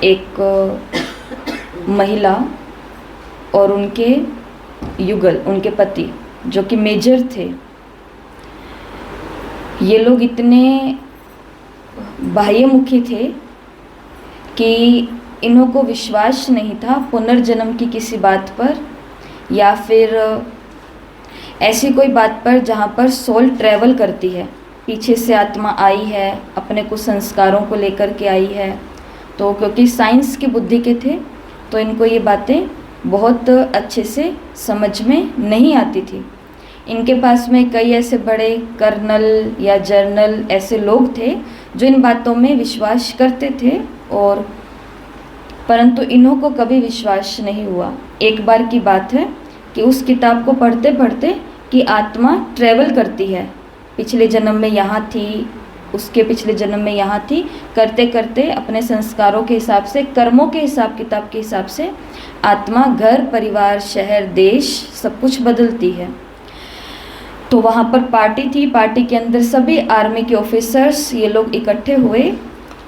एक महिला और उनके युगल, उनके पति जो कि मेजर थे, ये लोग इतने बाह्यमुखी थे कि इन्हों को विश्वास नहीं था पुनर्जन्म की किसी बात पर, या फिर ऐसी कोई बात पर जहाँ पर सोल ट्रैवल करती है, पीछे से आत्मा आई है, अपने कुछ संस्कारों को लेकर के आई है। तो क्योंकि साइंस की बुद्धि के थे तो इनको ये बातें बहुत अच्छे से समझ में नहीं आती थी। इनके पास में कई ऐसे बड़े कर्नल या जर्नल ऐसे लोग थे जो इन बातों में विश्वास करते थे, और परंतु इन्हों को कभी विश्वास नहीं हुआ। एक बार की बात है कि उस किताब को पढ़ते पढ़ते कि आत्मा ट्रैवल करती है, पिछले जन्म में यहाँ थी, उसके पिछले जन्म में यहाँ थी, करते करते अपने संस्कारों के हिसाब से, कर्मों के हिसाब किताब के हिसाब से आत्मा घर, परिवार, शहर, देश सब कुछ बदलती है। तो वहाँ पर पार्टी थी, पार्टी के अंदर सभी आर्मी के ऑफिसर्स ये लोग इकट्ठे हुए,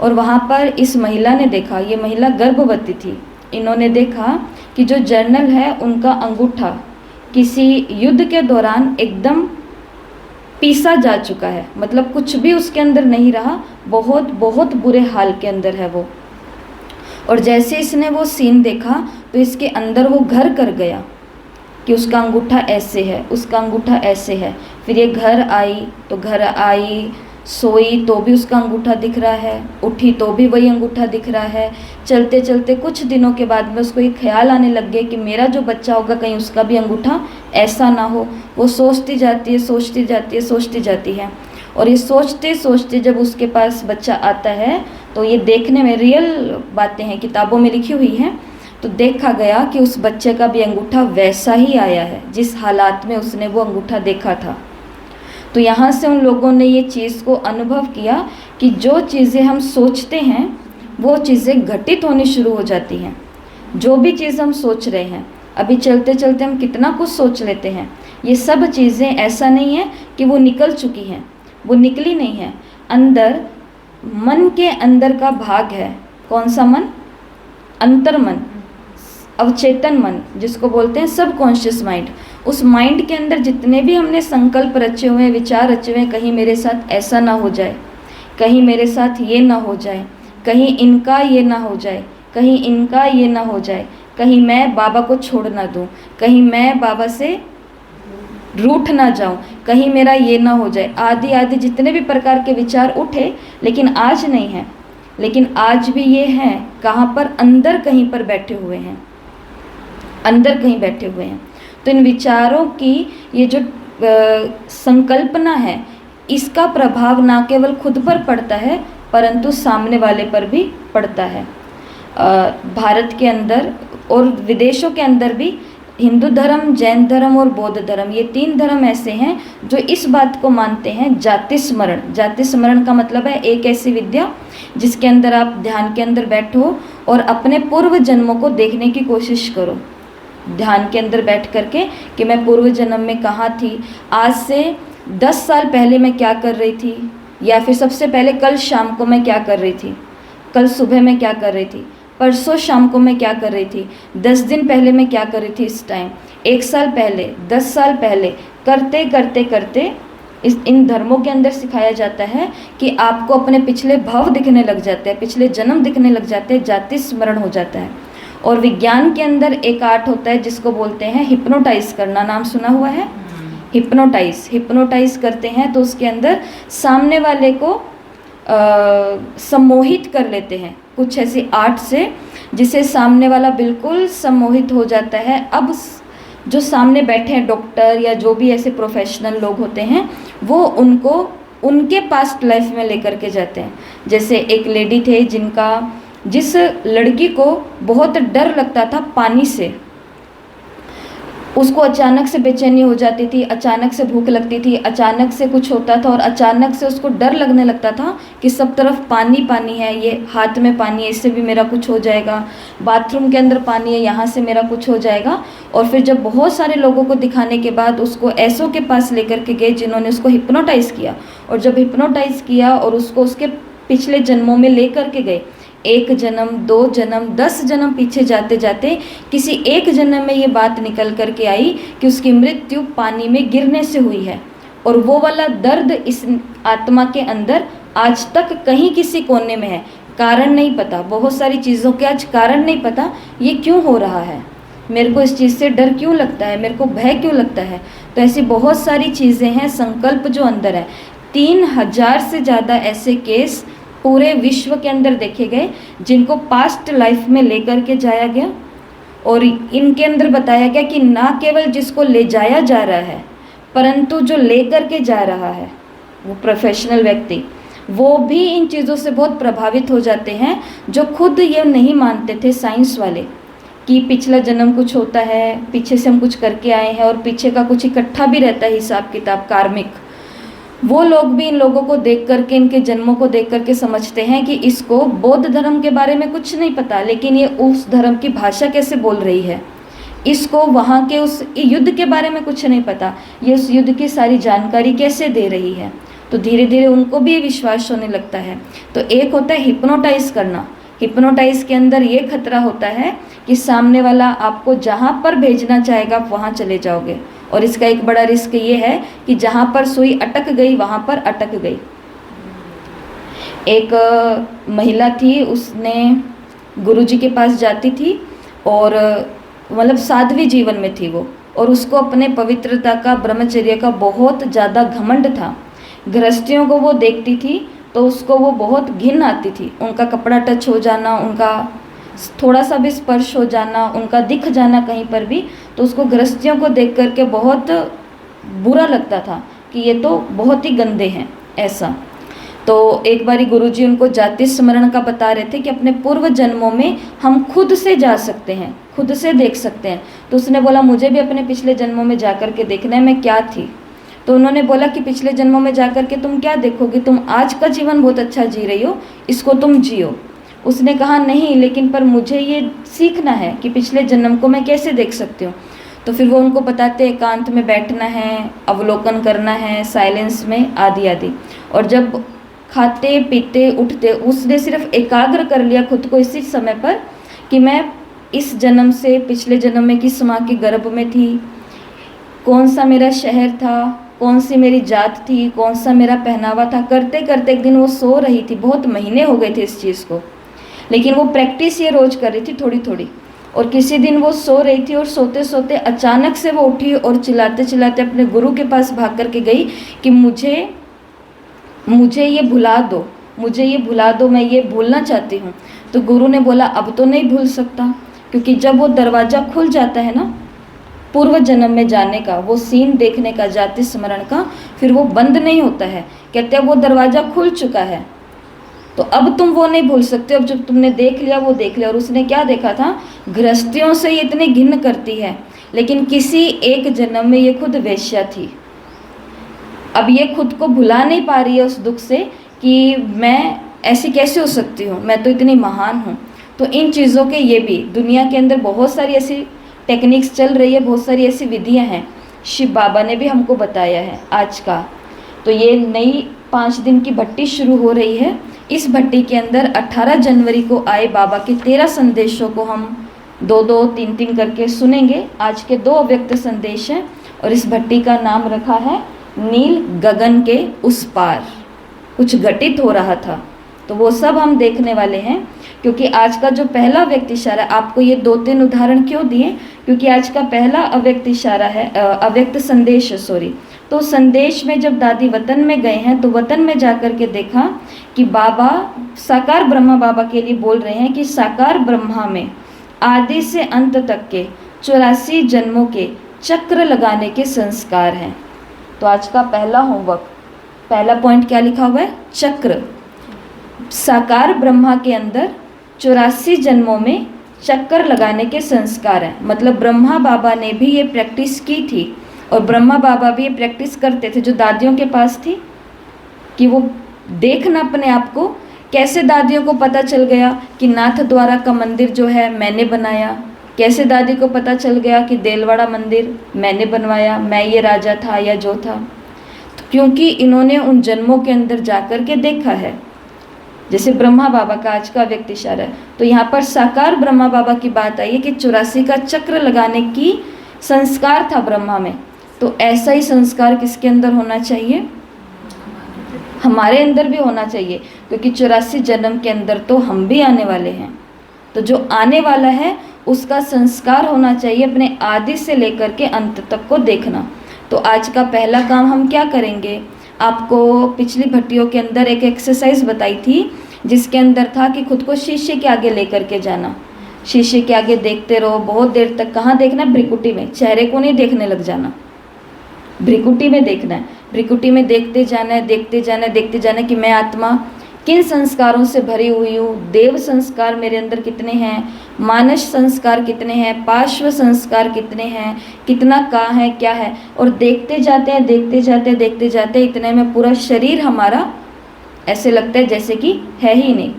और वहाँ पर इस महिला ने देखा, ये महिला गर्भवती थी। इन्होंने देखा कि जो जर्नल है उनका अंगूठा किसी युद्ध के दौरान एकदम पीसा जा चुका है, मतलब कुछ भी उसके अंदर नहीं रहा, बहुत बहुत बुरे हाल के अंदर है वो। और जैसे इसने वो सीन देखा तो इसके अंदर वो घर कर गया कि उसका अंगूठा ऐसे है, उसका अंगूठा ऐसे है। फिर ये घर आई तो घर आई, सोई तो भी उसका अंगूठा दिख रहा है, उठी तो भी वही अंगूठा दिख रहा है। चलते चलते कुछ दिनों के बाद में उसको ये ख्याल आने लग गया कि मेरा जो बच्चा होगा कहीं उसका भी अंगूठा ऐसा ना हो। वो सोचती जाती है, सोचती जाती है, सोचती जाती है, और ये सोचते सोचते जब उसके पास बच्चा आता है तो ये देखने में रियल बातें हैं, किताबों में लिखी हुई हैं, तो देखा गया कि उस बच्चे का भी अंगूठा वैसा ही आया है जिस हालात में उसने वो अंगूठा देखा था। तो यहाँ से उन लोगों ने ये चीज़ को अनुभव किया कि जो चीज़ें हम सोचते हैं वो चीज़ें घटित होनी शुरू हो जाती हैं। जो भी चीज़ हम सोच रहे हैं, अभी चलते चलते हम कितना कुछ सोच लेते हैं, ये सब चीज़ें ऐसा नहीं है कि वो निकल चुकी हैं, वो निकली नहीं है। अंदर मन के अंदर का भाग है, कौन सा मन? अंतर मन, अवचेतन मन, जिसको बोलते हैं सबकॉन्शियस माइंड। उस माइंड के अंदर जितने भी हमने संकल्प रचे हुए हैं, विचार रचे हुए हैं, कहीं मेरे साथ ऐसा ना हो जाए, कहीं मेरे साथ ये ना हो जाए, कहीं इनका ये ना हो जाए, कहीं इनका ये ना हो जाए, कहीं मैं बाबा को छोड़ ना दूँ, कहीं मैं बाबा से रूठ ना जाऊँ, कहीं मेरा ये ना हो जाए, आदि आदि जितने भी प्रकार के विचार उठे, लेकिन आज नहीं है। लेकिन आज भी ये हैं कहाँ पर? अंदर कहीं पर बैठे हुए हैं, अंदर कहीं बैठे हुए हैं। तो इन विचारों की ये जो संकल्पना है, इसका प्रभाव ना केवल खुद पर पड़ता है परंतु सामने वाले पर भी पड़ता है। भारत के अंदर और विदेशों के अंदर भी हिंदू धर्म, जैन धर्म और बौद्ध धर्म, ये 3 धर्म ऐसे हैं जो इस बात को मानते हैं, जाति स्मरण। जाति स्मरण का मतलब है एक ऐसी विद्या जिसके अंदर आप ध्यान के अंदर बैठो और अपने पूर्व जन्मों को देखने की कोशिश करो, ध्यान के अंदर बैठ करके कि मैं पूर्व जन्म में कहाँ थी, आज से 10 साल पहले मैं क्या कर रही थी, या फिर सबसे पहले कल शाम को मैं क्या कर रही थी, कल सुबह मैं क्या कर रही थी, परसों शाम को मैं क्या कर रही थी, 10 दिन पहले मैं क्या कर रही थी, इस टाइम 1 साल पहले, 10 साल पहले, करते करते करते इन धर्मों के अंदर सिखाया जाता है कि आपको अपने पिछले भव दिखने लग जाते हैं, पिछले जन्म दिखने लग जाते हैं, जाति स्मरण हो जाता है। और विज्ञान के अंदर एक आर्ट होता है जिसको बोलते हैं हिप्नोटाइज करना, नाम सुना हुआ है? हिप्नोटाइज करते हैं तो उसके अंदर सामने वाले को सम्मोहित कर लेते हैं कुछ ऐसी आर्ट से, जिसे सामने वाला बिल्कुल सम्मोहित हो जाता है। अब जो सामने बैठे हैं डॉक्टर या जो भी ऐसे प्रोफेशनल लोग होते हैं, वो उनको उनके पास्ट लाइफ में लेकर के जाते हैं। जैसे एक लेडी थे जिस लड़की को बहुत डर लगता था पानी से, उसको अचानक से बेचैनी हो जाती थी, अचानक से भूख लगती थी, अचानक से कुछ होता था और अचानक से उसको डर लगने लगता था कि सब तरफ पानी पानी है, ये हाथ में पानी है, इससे भी मेरा कुछ हो जाएगा, बाथरूम के अंदर पानी है, यहाँ से मेरा कुछ हो जाएगा। और फिर जब बहुत सारे लोगों को दिखाने के बाद उसको ऐसों के पास लेकर के गए जिन्होंने उसको हिप्नोटाइज़ किया, और जब हिप्नोटाइज़ किया और उसको उसके पिछले जन्मों में ले कर के गए, 1 जन्म, 2 जन्म, 10 जन्म पीछे जाते जाते किसी एक जन्म में ये बात निकल कर के आई कि उसकी मृत्यु पानी में गिरने से हुई है। और वो वाला दर्द इस आत्मा के अंदर आज तक कहीं किसी कोने में है, कारण नहीं पता, बहुत सारी चीज़ों के आज कारण नहीं पता, ये क्यों हो रहा है, मेरे को इस चीज़ से डर क्यों लगता है, मेरे को भय क्यों लगता है। तो ऐसी बहुत सारी चीज़ें हैं, संकल्प जो अंदर है। 3000 से ज़्यादा ऐसे केस पूरे विश्व के अंदर देखे गए जिनको पास्ट लाइफ में लेकर के जाया गया, और इनके अंदर बताया गया कि ना केवल जिसको ले जाया जा रहा है, परंतु जो लेकर के जा रहा है वो प्रोफेशनल व्यक्ति, वो भी इन चीज़ों से बहुत प्रभावित हो जाते हैं, जो खुद ये नहीं मानते थे साइंस वाले कि पिछला जन्म कुछ होता है, पीछे से हम कुछ करके आए हैं और पीछे का कुछ इकट्ठा भी रहता है, हिसाब किताब कार्मिक। वो लोग भी इन लोगों को देख करके, इनके जन्मों को देख करके समझते हैं कि इसको बौद्ध धर्म के बारे में कुछ नहीं पता, लेकिन ये उस धर्म की भाषा कैसे बोल रही है, इसको वहाँ के उस युद्ध के बारे में कुछ नहीं पता, ये उस युद्ध की सारी जानकारी कैसे दे रही है। तो धीरे धीरे उनको भी विश्वास होने लगता है। तो एक होता है हिप्नोटाइज करना। हिप्नोटाइज के अंदर ये खतरा होता है कि सामने वाला आपको जहाँ पर भेजना चाहेगा आप वहाँ चले जाओगे, और इसका एक बड़ा रिस्क ये है कि जहाँ पर सुई अटक गई वहाँ पर अटक गई। एक महिला थी, उसने गुरुजी के पास जाती थी और मतलब साध्वी जीवन में थी वो, और उसको अपने पवित्रता का, ब्रह्मचर्य का बहुत ज़्यादा घमंड था। गृहस्थियों को वो देखती थी तो उसको वो बहुत घिन आती थी, उनका कपड़ा टच हो जाना, उनका थोड़ा सा भी स्पर्श हो जाना, उनका दिख जाना कहीं पर भी, तो उसको गृहस्थियों को देख करके बहुत बुरा लगता था कि ये तो बहुत ही गंदे हैं ऐसा। तो एक बारी गुरुजी उनको जाति स्मरण का बता रहे थे कि अपने पूर्व जन्मों में हम खुद से जा सकते हैं, खुद से देख सकते हैं। तो उसने बोला मुझे भी अपने पिछले जन्मों में जा कर के देखना है मैं क्या थी। तो उन्होंने बोला कि पिछले जन्मों में जा कर के तुम क्या देखोगी, तुम आज का जीवन बहुत अच्छा जी रही हो, इसको तुम जियो। उसने कहा नहीं, लेकिन पर मुझे ये सीखना है कि पिछले जन्म को मैं कैसे देख सकती हूँ। तो फिर वो उनको बताते एकांत में बैठना है, अवलोकन करना है, साइलेंस में, आदि आदि। और जब खाते पीते उठते उसने सिर्फ एकाग्र कर लिया खुद को इसी समय पर कि मैं इस जन्म से पिछले जन्म में किस माँ के गर्भ में थी, कौन सा मेरा शहर था, कौन सी मेरी जात थी, कौन सा मेरा पहनावा था। करते करते एक दिन वो सो रही थी, बहुत महीने हो गए थे इस चीज़ को, लेकिन वो प्रैक्टिस ये रोज़ कर रही थी थोड़ी थोड़ी। और किसी दिन वो सो रही थी और सोते सोते अचानक से वो उठी और चिल्लाते चिल्लाते अपने गुरु के पास भाग करके गई कि मुझे ये भुला दो, मुझे ये भुला दो, मैं ये भूलना चाहती हूँ। तो गुरु ने बोला अब तो नहीं भूल सकता, क्योंकि जब वो दरवाज़ा खुल जाता है ना पूर्व जन्म में जाने का, वो सीन देखने का, जाति स्मरण का, फिर वो बंद नहीं होता है। कहते हैं वो दरवाज़ा खुल चुका है, तो अब तुम वो नहीं भूल सकते, अब जब तुमने देख लिया वो देख लिया। और उसने क्या देखा था, गृहस्थियों से ये इतनी घिन करती है, लेकिन किसी एक जन्म में ये खुद वेश्या थी। अब ये खुद को भुला नहीं पा रही है उस दुख से कि मैं ऐसी कैसे हो सकती हूँ, मैं तो इतनी महान हूँ। तो इन चीज़ों के ये भी दुनिया के अंदर बहुत सारी ऐसी टेक्निक्स चल रही है, बहुत सारी ऐसी विधियाँ हैं, शिव बाबा ने भी हमको बताया है आज का। तो ये नई 5 दिन की भट्टी शुरू हो रही है। इस भट्टी के अंदर 18 जनवरी को आए बाबा के 13 संदेशों को हम 2-2, 3-3 करके सुनेंगे। आज के 2 अव्यक्त संदेश हैं और इस भट्टी का नाम रखा है नील गगन के उस पार। कुछ घटित हो रहा था तो वो सब हम देखने वाले हैं, क्योंकि आज का जो पहला अव्यक्त इशारा, आपको ये 2-3 उदाहरण क्यों दिए, क्योंकि आज का पहला अव्यक्त इशारा है, अव्यक्त संदेश सॉरी। तो संदेश में जब दादी वतन में गए हैं तो वतन में जाकर के देखा कि बाबा साकार ब्रह्मा बाबा के लिए बोल रहे हैं कि साकार ब्रह्मा में आदि से अंत तक के 84 जन्मों के चक्र लगाने के संस्कार हैं। तो आज का पहला होमवर्क, पहला पॉइंट क्या लिखा हुआ है, चक्र। साकार ब्रह्मा के अंदर 84 जन्मों में चक्कर लगाने के संस्कार हैं। मतलब ब्रह्मा बाबा ने भी ये प्रैक्टिस की थी और ब्रह्मा बाबा भी ये प्रैक्टिस करते थे जो दादियों के पास थी, कि वो देखना अपने आप को। कैसे दादियों को पता चल गया कि नाथ द्वारा का मंदिर जो है मैंने बनाया, कैसे दादी को पता चल गया कि देलवाड़ा मंदिर मैंने बनवाया, मैं ये राजा था या जो था, तो क्योंकि इन्होंने उन जन्मों के अंदर जाकर के देखा है। जैसे ब्रह्मा बाबा का आज का व्यक्ति इशारा है, तो यहाँ पर साकार ब्रह्मा बाबा की बात आई है कि 84 का चक्र लगाने की संस्कार था ब्रह्मा में। तो ऐसा ही संस्कार किसके अंदर होना चाहिए? हमारे अंदर भी होना चाहिए, क्योंकि 84 जन्म के अंदर तो हम भी आने वाले हैं। तो जो आने वाला है उसका संस्कार होना चाहिए अपने आदि से लेकर के अंत तक को देखना। तो आज का पहला काम हम क्या करेंगे? आपको पिछली भट्टियों के अंदर एक एक्सरसाइज बताई थी, जिसके अंदर था कि खुद को शीशे के आगे लेकर के जाना। शीशे के आगे देखते रहो बहुत देर तक। कहाँ देखना है? भ्रिकुटी में। चेहरे को नहीं देखने लग जाना, भ्रिकुटी में देखना है। भ्रिकुटी में देखते जाना है, देखते जाना है, देखते जाना है कि मैं आत्मा किन संस्कारों से भरी हुई हूँ। देव संस्कार मेरे अंदर कितने हैं, मानस संस्कार कितने हैं, पार्श्व संस्कार कितने हैं, कितना कहाँ है, क्या है। और देखते जाते हैं, देखते जाते हैं, देखते जाते हैं, इतने में पूरा शरीर हमारा ऐसे लगता है जैसे कि है ही नहीं।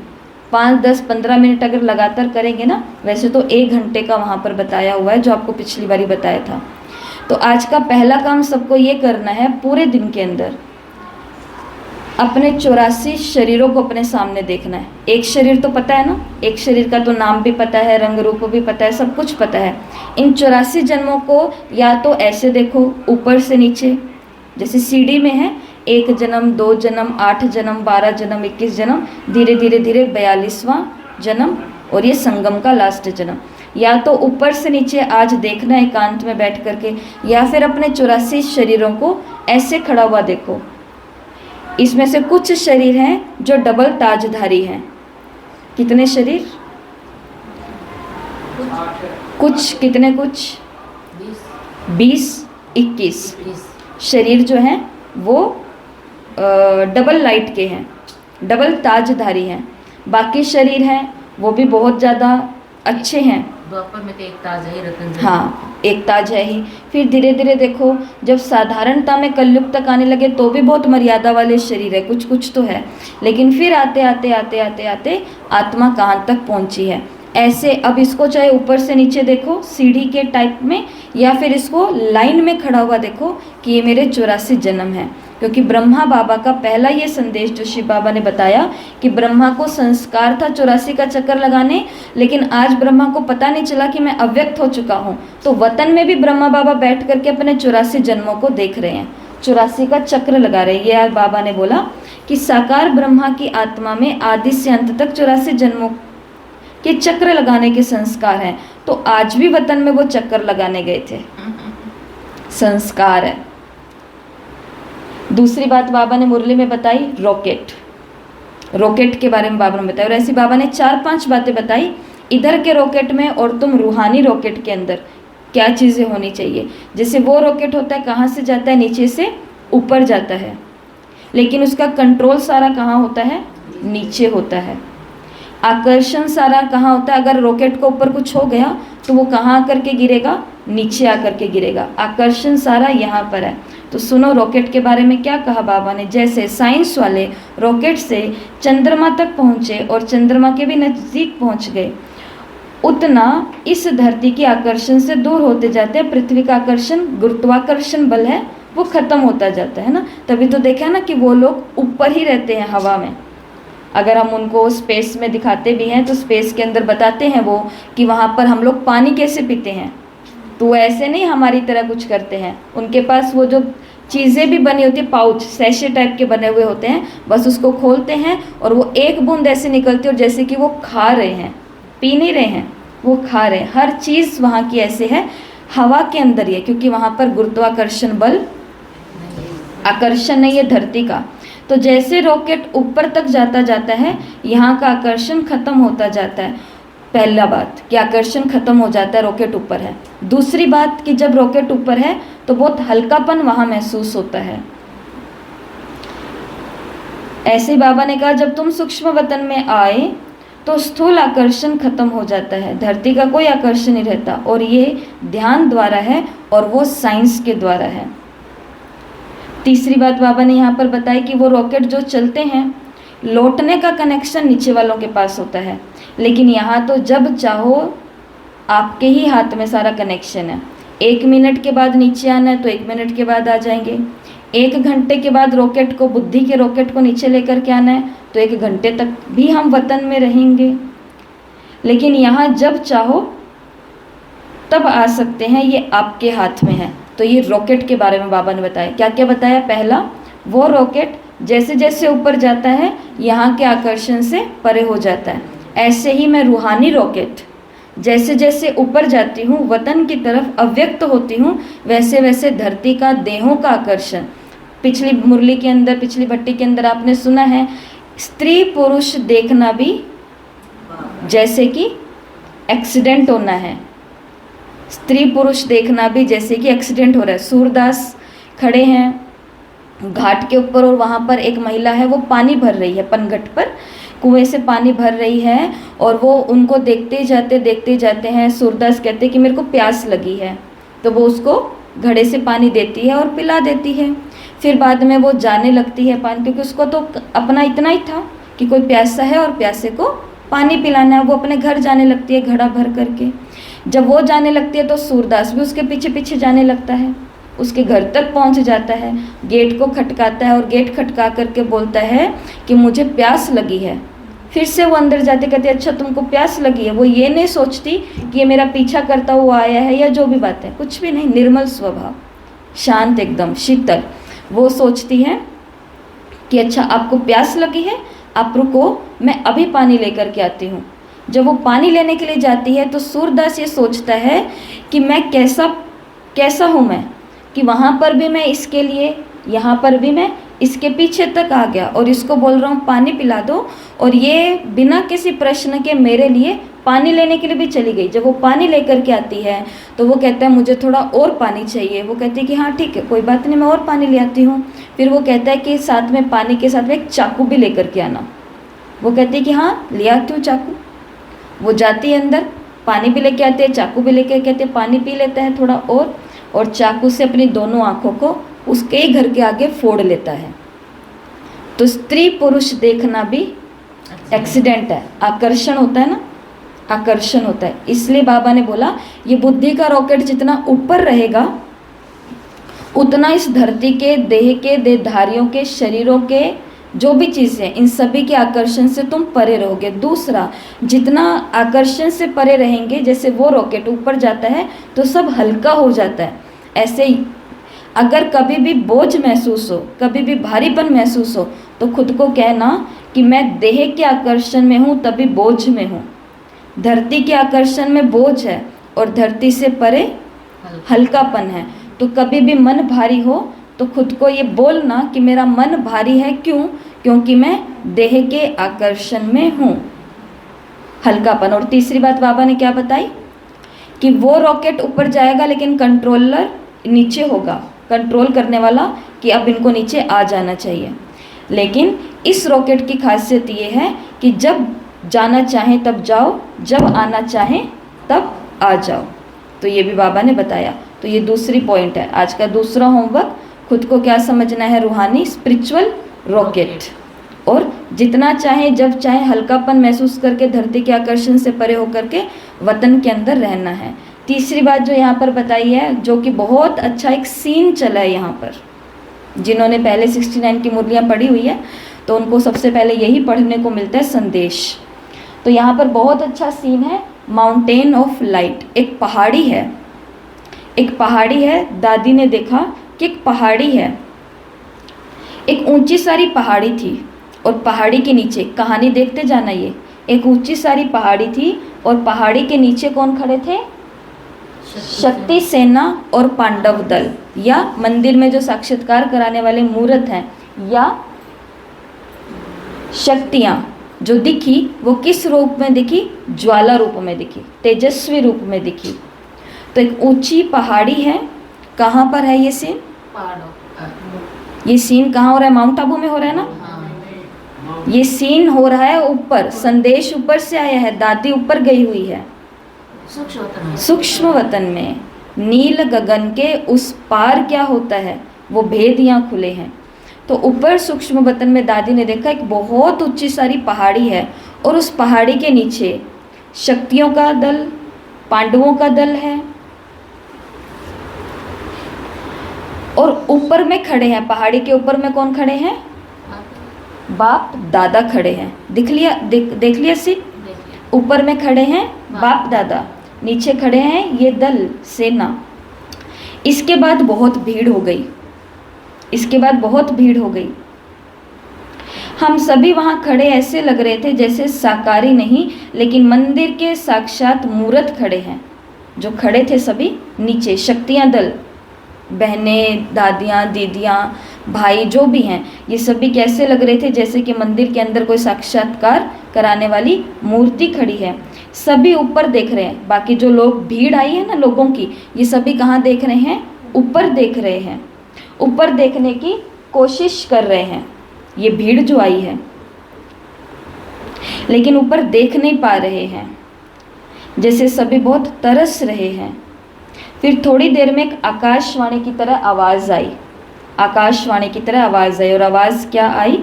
5, 10, 15 मिनट अगर लगातार करेंगे ना, वैसे तो 1 घंटे का वहाँ पर बताया हुआ है जो आपको पिछली बारी बताया था। तो आज का पहला काम सबको ये करना है, पूरे दिन के अंदर अपने 84 शरीरों को अपने सामने देखना है। एक शरीर तो पता है ना, एक शरीर का तो नाम भी पता है, रंग रूप भी पता है, सब कुछ पता है। इन 84 जन्मों को या तो ऐसे देखो ऊपर से नीचे, जैसे सीढ़ी में है, 1 जन्म, 2 जन्म, 8 जन्म, 12 जन्म, 21 जन्म, धीरे धीरे धीरे 42वां जन्म, और ये संगम का लास्ट जन्म। या तो ऊपर से नीचे आज देखना एकांत में बैठ करके, या फिर अपने 84 शरीरों को ऐसे खड़ा हुआ देखो। इसमें से कुछ शरीर हैं जो डबल ताजधारी हैं। कितने शरीर? कुछ कितने? कुछ 20, 21 शरीर जो हैं वो डबल लाइट के हैं, डबल ताजधारी हैं। बाकी शरीर हैं वो भी बहुत ज़्यादा अच्छे हैं। द्वापर में तो एक ताज है ही, रतन। हाँ, एक ताज है ही। फिर धीरे धीरे देखो, जब साधारणता में कलयुग तक आने लगे तो भी बहुत मर्यादा वाले शरीर है, कुछ कुछ तो है। लेकिन फिर आते आते आते आते आते आत्मा कहाँ तक पहुँची है। ऐसे अब इसको चाहे ऊपर से नीचे देखो सीढ़ी के टाइप में, या फिर इसको लाइन में खड़ा हुआ देखो कि ये मेरे 84 जन्म हैं। क्योंकि ब्रह्मा बाबा का पहला ये संदेश जो शिव बाबा ने बताया कि ब्रह्मा को संस्कार था 84 का चक्कर लगाने, लेकिन आज ब्रह्मा को पता नहीं चला कि मैं अव्यक्त हो चुका हूँ। तो वतन में भी ब्रह्मा बाबा बैठ करके अपने 84 जन्मों को देख रहे हैं, 84 का चक्र लगा रहे हैं। ये आज बाबा ने बोला कि साकार ब्रह्मा की आत्मा में आदि से अंत तक 84 जन्मों के चक्र लगाने के संस्कार हैं। तो आज भी वतन में वो चक्कर लगाने गए थे, संस्कार है। दूसरी बात बाबा ने मुरली में बताई, रॉकेट। रॉकेट के बारे में बाबा ने बताया, और ऐसी बाबा ने 4-5 बातें बताई इधर के रॉकेट में और तुम रूहानी रॉकेट के अंदर क्या चीज़ें होनी चाहिए। जैसे वो रॉकेट होता है कहाँ से जाता है? नीचे से ऊपर जाता है, लेकिन उसका कंट्रोल सारा कहाँ होता है? नीचे होता है। आकर्षण सारा कहाँ होता है? अगर रॉकेट को ऊपर कुछ हो गया तो वो कहाँ आकर के गिरेगा? नीचे आकर के गिरेगा। आकर्षण सारा यहाँ पर है। तो सुनो रॉकेट के बारे में क्या कहा बाबा ने। जैसे साइंस वाले रॉकेट से चंद्रमा तक पहुँचे और चंद्रमा के भी नज़दीक पहुँच गए, उतना इस धरती की आकर्षण से दूर होते जाते हैं। पृथ्वी का आकर्षण, गुरुत्वाकर्षण बल है, वो खत्म होता जाता है ना। तभी तो देखा ना कि वो लोग ऊपर ही रहते हैं हवा में। अगर हम उनको स्पेस में दिखाते भी हैं तो स्पेस के अंदर बताते हैं वो कि वहाँ पर हम लोग पानी कैसे पीते हैं, तो ऐसे नहीं हमारी तरह कुछ करते हैं। उनके पास वो जो चीज़ें भी बनी होती है, पाउच सैशे टाइप के बने हुए होते हैं, बस उसको खोलते हैं और वो एक बूंद ऐसे निकलती है और जैसे कि वो खा रहे हैं, पी नहीं रहे हैं, वो खा रहे हैं। हर चीज़ वहाँ की ऐसे है, हवा के अंदर ही है, क्योंकि वहाँ पर गुरुत्वाकर्षण बल, आकर्षण नहीं है धरती का। तो जैसे रॉकेट ऊपर तक जाता जाता है, यहाँ का आकर्षण खत्म होता जाता है। पहला बात कि आकर्षण खत्म हो जाता है, रॉकेट ऊपर है। दूसरी बात कि जब रॉकेट ऊपर है तो बहुत हल्कापन वहाँ महसूस होता है। ऐसे ही बाबा ने कहा जब तुम सूक्ष्म वतन में आए तो स्थूल आकर्षण खत्म हो जाता है, धरती का कोई आकर्षण नहीं रहता। और ये ध्यान द्वारा है और वो साइंस के द्वारा है। तीसरी बात बाबा ने यहाँ पर बताई कि वो रॉकेट जो चलते हैं, लौटने का कनेक्शन नीचे वालों के पास होता है, लेकिन यहाँ तो जब चाहो आपके ही हाथ में सारा कनेक्शन है। 1 मिनट के बाद नीचे आना है तो 1 मिनट के बाद आ जाएंगे, 1 घंटे के बाद रॉकेट को, बुद्धि के रॉकेट को नीचे लेकर के आना है तो 1 घंटे तक भी हम वतन में रहेंगे, लेकिन यहाँ जब चाहो तब आ सकते हैं, ये आपके हाथ में है। तो ये रॉकेट के बारे में बाबा ने बताया। क्या क्या बताया? पहला, वो रॉकेट जैसे जैसे ऊपर जाता है यहाँ के आकर्षण से परे हो जाता है। ऐसे ही मैं रूहानी रॉकेट जैसे जैसे ऊपर जाती हूँ, वतन की तरफ अव्यक्त होती हूँ, वैसे वैसे धरती का, देहों का आकर्षण। पिछली मुरली के अंदर, पिछली भट्टी के अंदर आपने सुना है, स्त्री पुरुष देखना भी जैसे कि एक्सीडेंट होना है। स्त्री पुरुष देखना भी जैसे कि एक्सीडेंट हो रहा है। सूरदास खड़े हैं घाट के ऊपर और वहाँ पर एक महिला है, वो पानी भर रही है, पनघट पर कुएं से पानी भर रही है और वो उनको देखते जाते हैं। सूरदास कहते कि मेरे को प्यास लगी है, तो वो उसको घड़े से पानी देती है और पिला देती है। फिर बाद में वो जाने लगती है पानी, क्योंकि उसको तो अपना इतना ही था कि कोई प्यासा है और प्यासे को पानी पिलाना है। वो अपने घर जाने लगती है घड़ा भर करके। जब वो जाने लगती है तो सूरदास भी उसके पीछे पीछे जाने लगता है, उसके घर तक पहुंच जाता है, गेट को खटकाता है और गेट खटका करके बोलता है कि मुझे प्यास लगी है। फिर से वो अंदर जाते कहते अच्छा तुमको प्यास लगी है। वो ये नहीं सोचती कि ये मेरा पीछा करता हुआ आया है या जो भी बात है, कुछ भी नहीं, निर्मल स्वभाव, शांत, एकदम शीतल। वो सोचती है कि अच्छा आपको प्यास लगी है, आप रुको, मैं अभी पानी लेकर के आती हूँ। जब वो पानी लेने के लिए जाती है तो सूरदास ये सोचता है कि मैं कैसा हूँ मैं, कि वहाँ पर भी मैं इसके लिए, यहाँ पर भी मैं इसके पीछे तक आ गया और इसको बोल रहा हूँ पानी पिला दो, और ये बिना किसी प्रश्न के मेरे लिए पानी लेने के लिए भी चली गई। जब वो पानी लेकर के आती है तो वो कहता है मुझे थोड़ा और पानी चाहिए। वो कहती है कि हाँ ठीक है, कोई बात नहीं, मैं और पानी ले आती हूँ। फिर वो कहता है कि साथ में पानी के साथ में एक चाकू भी लेकर के आना। वो कहती है कि हाँ ले आती हूँ चाकू। वो जाती है अंदर, पानी भी लेके आती है, चाकू भी लेके, कहते हैं पानी पी लेता है थोड़ा और चाकू से अपनी दोनों आँखों को उसके ही घर के आगे फोड़ लेता है। तो स्त्री पुरुष देखना भी एक्सीडेंट है, आकर्षण होता है ना, आकर्षण होता है। इसलिए बाबा ने बोला ये बुद्धि का रॉकेट जितना ऊपर रहेगा उतना इस धरती के, देह के, देहधारियों के, शरीरों के जो भी चीज़ें, इन सभी के आकर्षण से तुम परे रहोगे। दूसरा, जितना आकर्षण से परे रहेंगे, जैसे वो रॉकेट ऊपर जाता है तो सब हल्का हो जाता है। ऐसे ही अगर कभी भी बोझ महसूस हो, कभी भी भारीपन महसूस हो, तो खुद को कहना कि मैं देह के आकर्षण में हूँ तभी बोझ में हूँ। धरती के आकर्षण में बोझ है और धरती से परे हल्कापन है। तो कभी भी मन भारी हो तो खुद को ये बोलना कि मेरा मन भारी है, क्यों? क्योंकि मैं देह के आकर्षण में हूँ, हल्कापन। और तीसरी बात बाबा ने क्या बताई कि वो रॉकेट ऊपर जाएगा लेकिन कंट्रोलर नीचे होगा, कंट्रोल करने वाला कि अब इनको नीचे आ जाना चाहिए। लेकिन इस रॉकेट की खासियत ये है कि जब जाना चाहें तब जाओ, जब आना चाहें तब आ जाओ। तो ये भी बाबा ने बताया। तो ये दूसरी पॉइंट है आज का दूसरा होमवर्क। खुद को क्या समझना है? रूहानी, स्पिरिचुअल रॉकेट। और जितना चाहे, जब चाहे, हल्कापन महसूस करके धरती के आकर्षण से परे होकर के वतन के अंदर रहना है। तीसरी बात जो यहाँ पर बताई है, जो कि बहुत अच्छा एक सीन चला है यहाँ पर, जिन्होंने पहले 69 की मुरलियाँ पढ़ी हुई है तो उनको सबसे पहले यही पढ़ने को मिलता है, संदेश। तो यहाँ पर बहुत अच्छा सीन है, माउंटेन ऑफ लाइट। एक पहाड़ी है, एक पहाड़ी है। दादी ने देखा कि एक पहाड़ी है, एक ऊंची सारी पहाड़ी थी और पहाड़ी के नीचे, कहानी देखते जाना, ये एक ऊंची सारी पहाड़ी थी और पहाड़ी के नीचे कौन खड़े थे? शक्ति सेना और पांडव दल, या मंदिर में जो साक्षात्कार कराने वाले मूर्त हैं, या शक्तियाँ जो दिखी वो किस रूप में दिखी? ज्वाला रूप में दिखी, तेजस्वी रूप में दिखी। तो एक ऊंची पहाड़ी है। कहाँ पर है ये सीन? ये सीन कहाँ हो रहा है? माउंट आबू में हो रहा है ना। ये सीन हो रहा है ऊपर, संदेश ऊपर से आया है, दादी ऊपर गई हुई है सूक्ष्म वतन में। नील गगन के उस पार क्या होता है, वो भेद यहाँ खुले हैं। तो ऊपर सूक्ष्म वतन में दादी ने देखा एक बहुत ऊंची सारी पहाड़ी है और उस पहाड़ी के नीचे शक्तियों का दल, पांडवों का दल है। और ऊपर में खड़े हैं, पहाड़ी के ऊपर में कौन खड़े हैं? बाप दादा खड़े हैं। देख लिया सीन। ऊपर में खड़े हैं बाप दादा, नीचे खड़े हैं ये दल सेना। इसके बाद बहुत भीड़ हो गई, इसके बाद बहुत भीड़ हो गई। हम सभी वहाँ खड़े ऐसे लग रहे थे जैसे साकारी नहीं लेकिन मंदिर के साक्षात मूर्त खड़े हैं। जो खड़े थे सभी नीचे, शक्तियाँ दल, बहनें, दादियाँ, दीदियाँ, भाई जो भी हैं, ये सभी कैसे लग रहे थे जैसे कि मंदिर के अंदर कोई साक्षात्कार कराने वाली मूर्ति खड़ी है। सभी ऊपर देख रहे हैं। बाकी जो लोग, भीड़ आई है ना लोगों की, ये सभी कहाँ देख रहे हैं? ऊपर देख रहे हैं, ऊपर देखने की कोशिश कर रहे हैं। ये भीड़ जो आई है लेकिन ऊपर देख नहीं पा रहे हैं, जैसे सभी बहुत तरस रहे हैं। फिर थोड़ी देर में एक आकाशवाणी की तरह आवाज़ आई, आकाशवाणी की तरह आवाज़ आई। और आवाज़ क्या आई?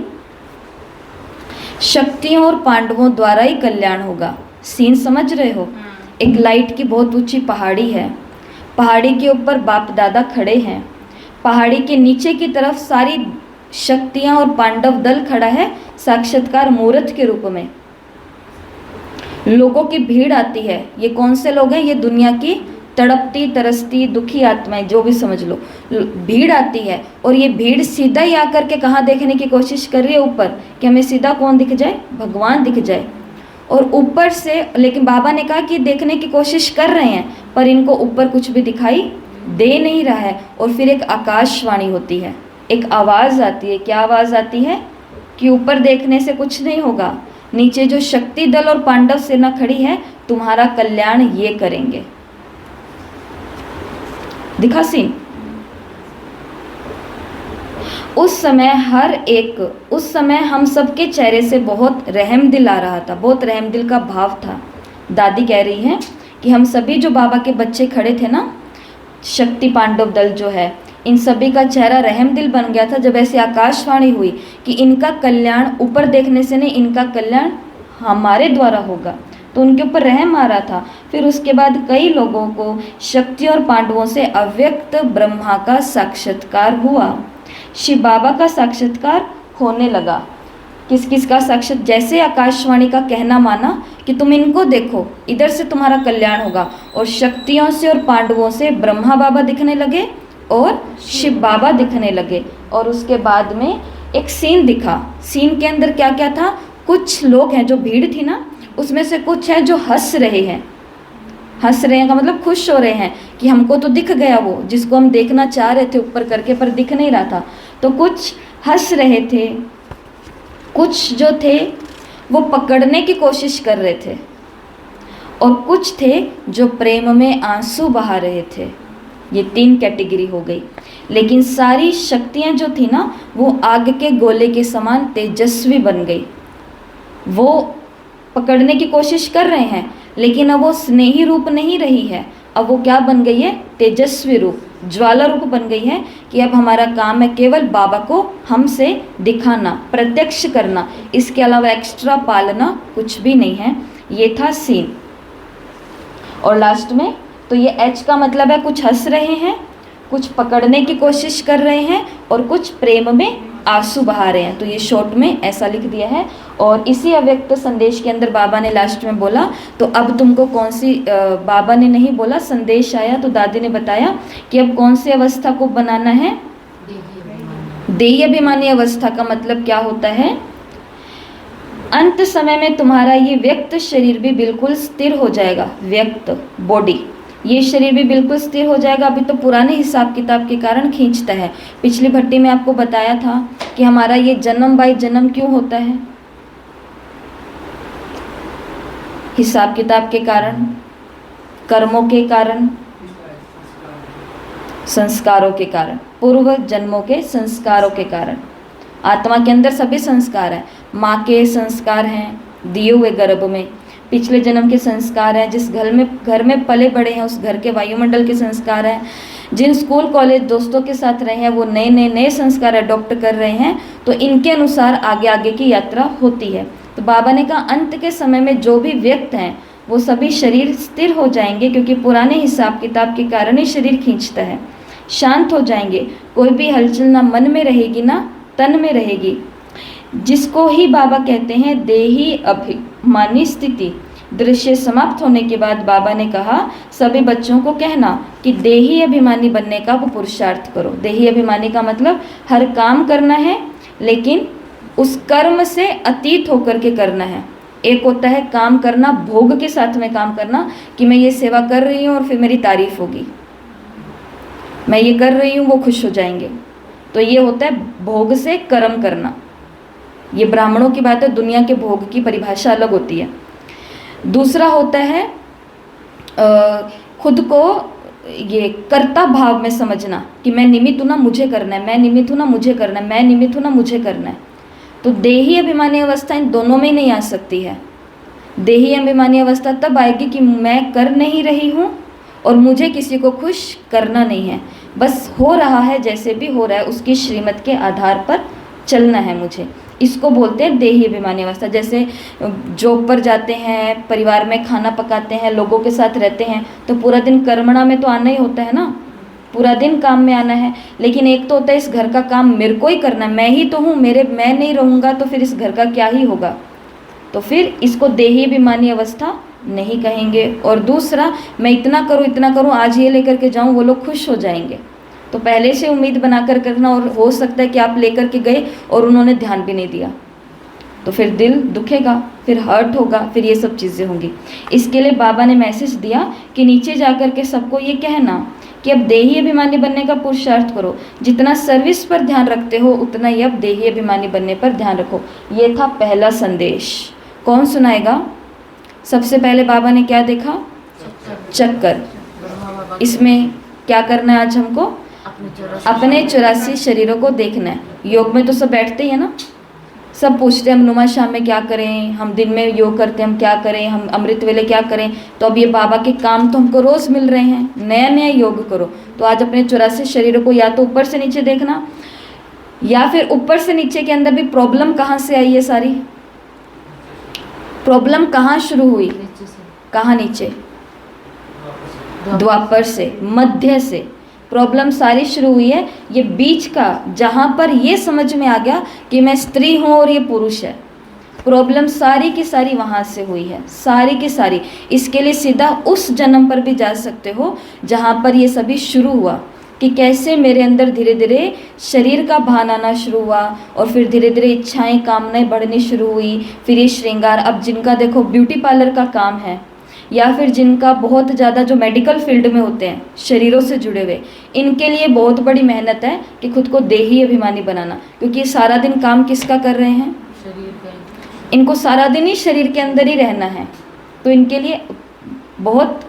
शक्तियों और पांडवों द्वारा ही कल्याण होगा। सीन समझ रहे हो? एक लाइट की बहुत ऊंची पहाड़ी है, पहाड़ी के ऊपर बाप दादा खड़े हैं, पहाड़ी के नीचे की तरफ सारी शक्तियां और पांडव दल खड़ा है साक्षात्कार मूर्त के रूप में। लोगों की भीड़ आती है। ये कौन से लोग हैं? ये दुनिया की तड़पती तरसती दुखी आत्माएं, जो भी समझ लो। भीड़ आती है और ये भीड़ सीधा ही आकर के कहाँ देखने की कोशिश कर रही है? ऊपर, कि हमें सीधा कौन दिख जाए? भगवान दिख जाए। और ऊपर से, लेकिन बाबा ने कहा कि देखने की कोशिश कर रहे हैं पर इनको ऊपर कुछ भी दिखाई दे नहीं रहा है। और फिर एक आकाशवाणी होती है, एक आवाज़ आती है। क्या आवाज़ आती है? कि ऊपर देखने से कुछ नहीं होगा, नीचे जो शक्ति दल और पांडव सेना खड़ी है तुम्हारा कल्याण ये करेंगे। दिखा सीन? उस समय हम सबके चेहरे से बहुत रहम दिल आ रहा था, बहुत रहम दिल का भाव था। दादी कह रही हैं कि हम सभी जो बाबा के बच्चे खड़े थे ना, शक्ति पांडव दल जो है, इन सभी का चेहरा रहम दिल बन गया था जब ऐसी आकाशवाणी हुई कि इनका कल्याण ऊपर देखने से नहीं, इनका कल्याण हमारे द्वारा होगा। तो उनके ऊपर रहम आ रहा था। फिर उसके बाद कई लोगों को शक्ति और पांडवों से अव्यक्त ब्रह्मा का साक्षात्कार हुआ, शिव बाबा का साक्षात्कार होने लगा। किस किस का साक्षात? जैसे आकाशवाणी का कहना माना कि तुम इनको देखो, इधर से तुम्हारा कल्याण होगा। और शक्तियों से और पांडवों से ब्रह्मा बाबा दिखने लगे और शिव बाबा दिखने लगे। और उसके बाद में एक सीन दिखा। सीन के अंदर क्या क्या था? कुछ लोग हैं, जो भीड़ थी ना, उसमें से कुछ हैं जो हंस रहे हैं। हंस रहे हैं का मतलब खुश हो रहे हैं कि हमको तो दिख गया वो जिसको हम देखना चाह रहे थे ऊपर करके, पर दिख नहीं रहा था। तो कुछ हंस रहे थे, कुछ जो थे वो पकड़ने की कोशिश कर रहे थे, और कुछ थे जो प्रेम में आंसू बहा रहे थे। ये 3 कैटेगरी हो गई। लेकिन सारी शक्तियाँ जो थी ना, वो आग के गोले के समान तेजस्वी बन गई। वो पकड़ने की कोशिश कर रहे हैं लेकिन अब वो स्नेही रूप नहीं रही है, अब वो क्या बन गई है? तेजस्वी रूप, ज्वाला रूप बन गई है कि अब हमारा काम है केवल बाबा को हमसे दिखाना, प्रत्यक्ष करना, इसके अलावा एक्स्ट्रा पालना कुछ भी नहीं है। ये था सीन। और लास्ट में तो ये एच का मतलब है कुछ हंस रहे हैं, कुछ पकड़ने की कोशिश कर रहे हैं और कुछ प्रेम में आंसू बहा रहे हैं। तो ये शॉर्ट में ऐसा लिख दिया है। और इसी अव्यक्त संदेश के अंदर बाबा ने लास्ट में बोला, तो अब तुमको कौन सी, बाबा ने नहीं बोला, संदेश आया तो दादी ने बताया कि अब कौन सी अवस्था को बनाना है? देही अभिमानी अवस्था का मतलब क्या होता है? अंत समय में तुम्हारा ये व्यक्त शरीर भी बिल्कुल स्थिर हो जाएगा। व्यक्त बॉडी, ये शरीर भी बिल्कुल स्थिर हो जाएगा। अभी तो पुराने हिसाब किताब के कारण खींचता है। पिछली भट्टी में आपको बताया था कि हमारा ये जन्म बाई जन्म क्यों होता है? हिसाब किताब के कारण, कर्मों के कारण, संस्कारों के कारण, पूर्व जन्मों के संस्कारों के कारण। आत्मा के अंदर सभी संस्कार हैं। माँ के संस्कार हैं दिए हुए गर्भ में, पिछले जन्म के संस्कार हैं, जिस घर में पले बड़े हैं उस घर के वायुमंडल के संस्कार हैं, जिन स्कूल कॉलेज दोस्तों के साथ रहे हैं वो नए संस्कार अडॉप्ट कर रहे हैं। तो इनके अनुसार आगे आगे की यात्रा होती है। तो बाबा ने कहा अंत के समय में जो भी व्यक्त हैं वो सभी शरीर स्थिर हो जाएंगे, क्योंकि पुराने हिसाब किताब के कारण ही शरीर खींचता है। शांत हो जाएंगे, कोई भी हलचल ना मन में रहेगी ना तन में रहेगी, जिसको ही बाबा कहते हैं देही अभिमानी स्थिति। दृश्य समाप्त होने के बाद बाबा ने कहा सभी बच्चों को कहना कि देही अभिमानी बनने का वो पुरुषार्थ करो। देही अभिमानी का मतलब हर काम करना है, लेकिन उस कर्म से अतीत होकर के करना है। एक होता है काम करना भोग के साथ में काम करना, कि मैं ये सेवा कर रही हूँ और फिर मेरी तारीफ होगी, मैं ये कर रही हूँ वो खुश हो जाएंगे, तो ये होता है भोग से कर्म करना। ये ब्राह्मणों की बात है, दुनिया के भोग की परिभाषा अलग होती है। दूसरा होता है खुद को ये कर्ता भाव में समझना कि मैं निमित्त हूँ ना मुझे करना है, मैं निमित्त हूँ ना मुझे करना है, मैं निमित्त हूँ ना मुझे करना है। तो देही अभिमानी अवस्था इन दोनों में नहीं आ सकती है। देही अभिमानी अवस्था तब आएगी कि मैं कर नहीं रही हूँ और मुझे किसी को खुश करना नहीं है, बस हो रहा है जैसे भी हो रहा है उसकी श्रीमत के आधार पर चलना है मुझे। इसको बोलते हैं देही अभिमानी अवस्था। जैसे जॉब पर जाते हैं, परिवार में खाना पकाते हैं, लोगों के साथ रहते हैं, तो पूरा दिन कर्मणा में तो आना ही होता है ना, पूरा दिन काम में आना है। लेकिन एक तो होता है इस घर का काम मेरे को ही करना है, मैं ही तो हूँ, मैं नहीं रहूँगा तो फिर इस घर का क्या ही होगा, तो फिर इसको देही अभिमानी अवस्था नहीं कहेंगे। और दूसरा, मैं इतना करूँ आज ये लेकर के जाऊँ वो लोग खुश हो जाएंगे, तो पहले से उम्मीद बनाकर करना। और हो सकता है कि आप लेकर के गए और उन्होंने ध्यान भी नहीं दिया, तो फिर दिल दुखेगा, फिर हर्ट होगा, फिर ये सब चीज़ें होंगी। इसके लिए बाबा ने मैसेज दिया कि नीचे जाकर के सबको ये कहना कि अब देही अभिमानी बनने का पुरुषार्थ करो। जितना सर्विस पर ध्यान रखते हो उतना ही अब देही अभिमानी बनने पर ध्यान रखो। ये था पहला संदेश। कौन सुनाएगा? सबसे पहले बाबा ने क्या देखा? चक्कर। इसमें क्या करना है आज हमको? अपने 84 शरीरों को देखना है। योग में तो सब बैठते ही है ना, सब पूछते हैं हम नुमा शाम में क्या करें, हम दिन में योग करते हैं हम क्या करें, हम अमृत वेले क्या करें। तो अब ये बाबा के काम तो हमको रोज़ मिल रहे हैं, नया नया योग करो। तो आज अपने 84 शरीरों को या तो ऊपर से नीचे देखना, या फिर ऊपर से नीचे के अंदर भी प्रॉब्लम कहाँ से आई है, सारी प्रॉब्लम कहाँ शुरू हुई, कहाँ नीचे? द्वापर से, मध्य से प्रॉब्लम सारी शुरू हुई है। ये बीच का जहाँ पर ये समझ में आ गया कि मैं स्त्री हूँ और ये पुरुष है, प्रॉब्लम सारी की सारी वहाँ से हुई है, सारी की सारी। इसके लिए सीधा उस जन्म पर भी जा सकते हो जहाँ पर ये सभी शुरू हुआ, कि कैसे मेरे अंदर धीरे धीरे शरीर का भान आना शुरू हुआ और फिर धीरे धीरे इच्छाएं कामनाएं बढ़नी शुरू हुई। फिर ये श्रृंगार, अब जिनका देखो ब्यूटी पार्लर का काम है, या फिर जिनका बहुत ज़्यादा जो मेडिकल फील्ड में होते हैं शरीरों से जुड़े हुए, इनके लिए बहुत बड़ी मेहनत है कि खुद को देही अभिमानी बनाना, क्योंकि सारा दिन काम किसका कर रहे हैं? शरीर का। इनको सारा दिन ही शरीर के अंदर ही रहना है, तो इनके लिए बहुत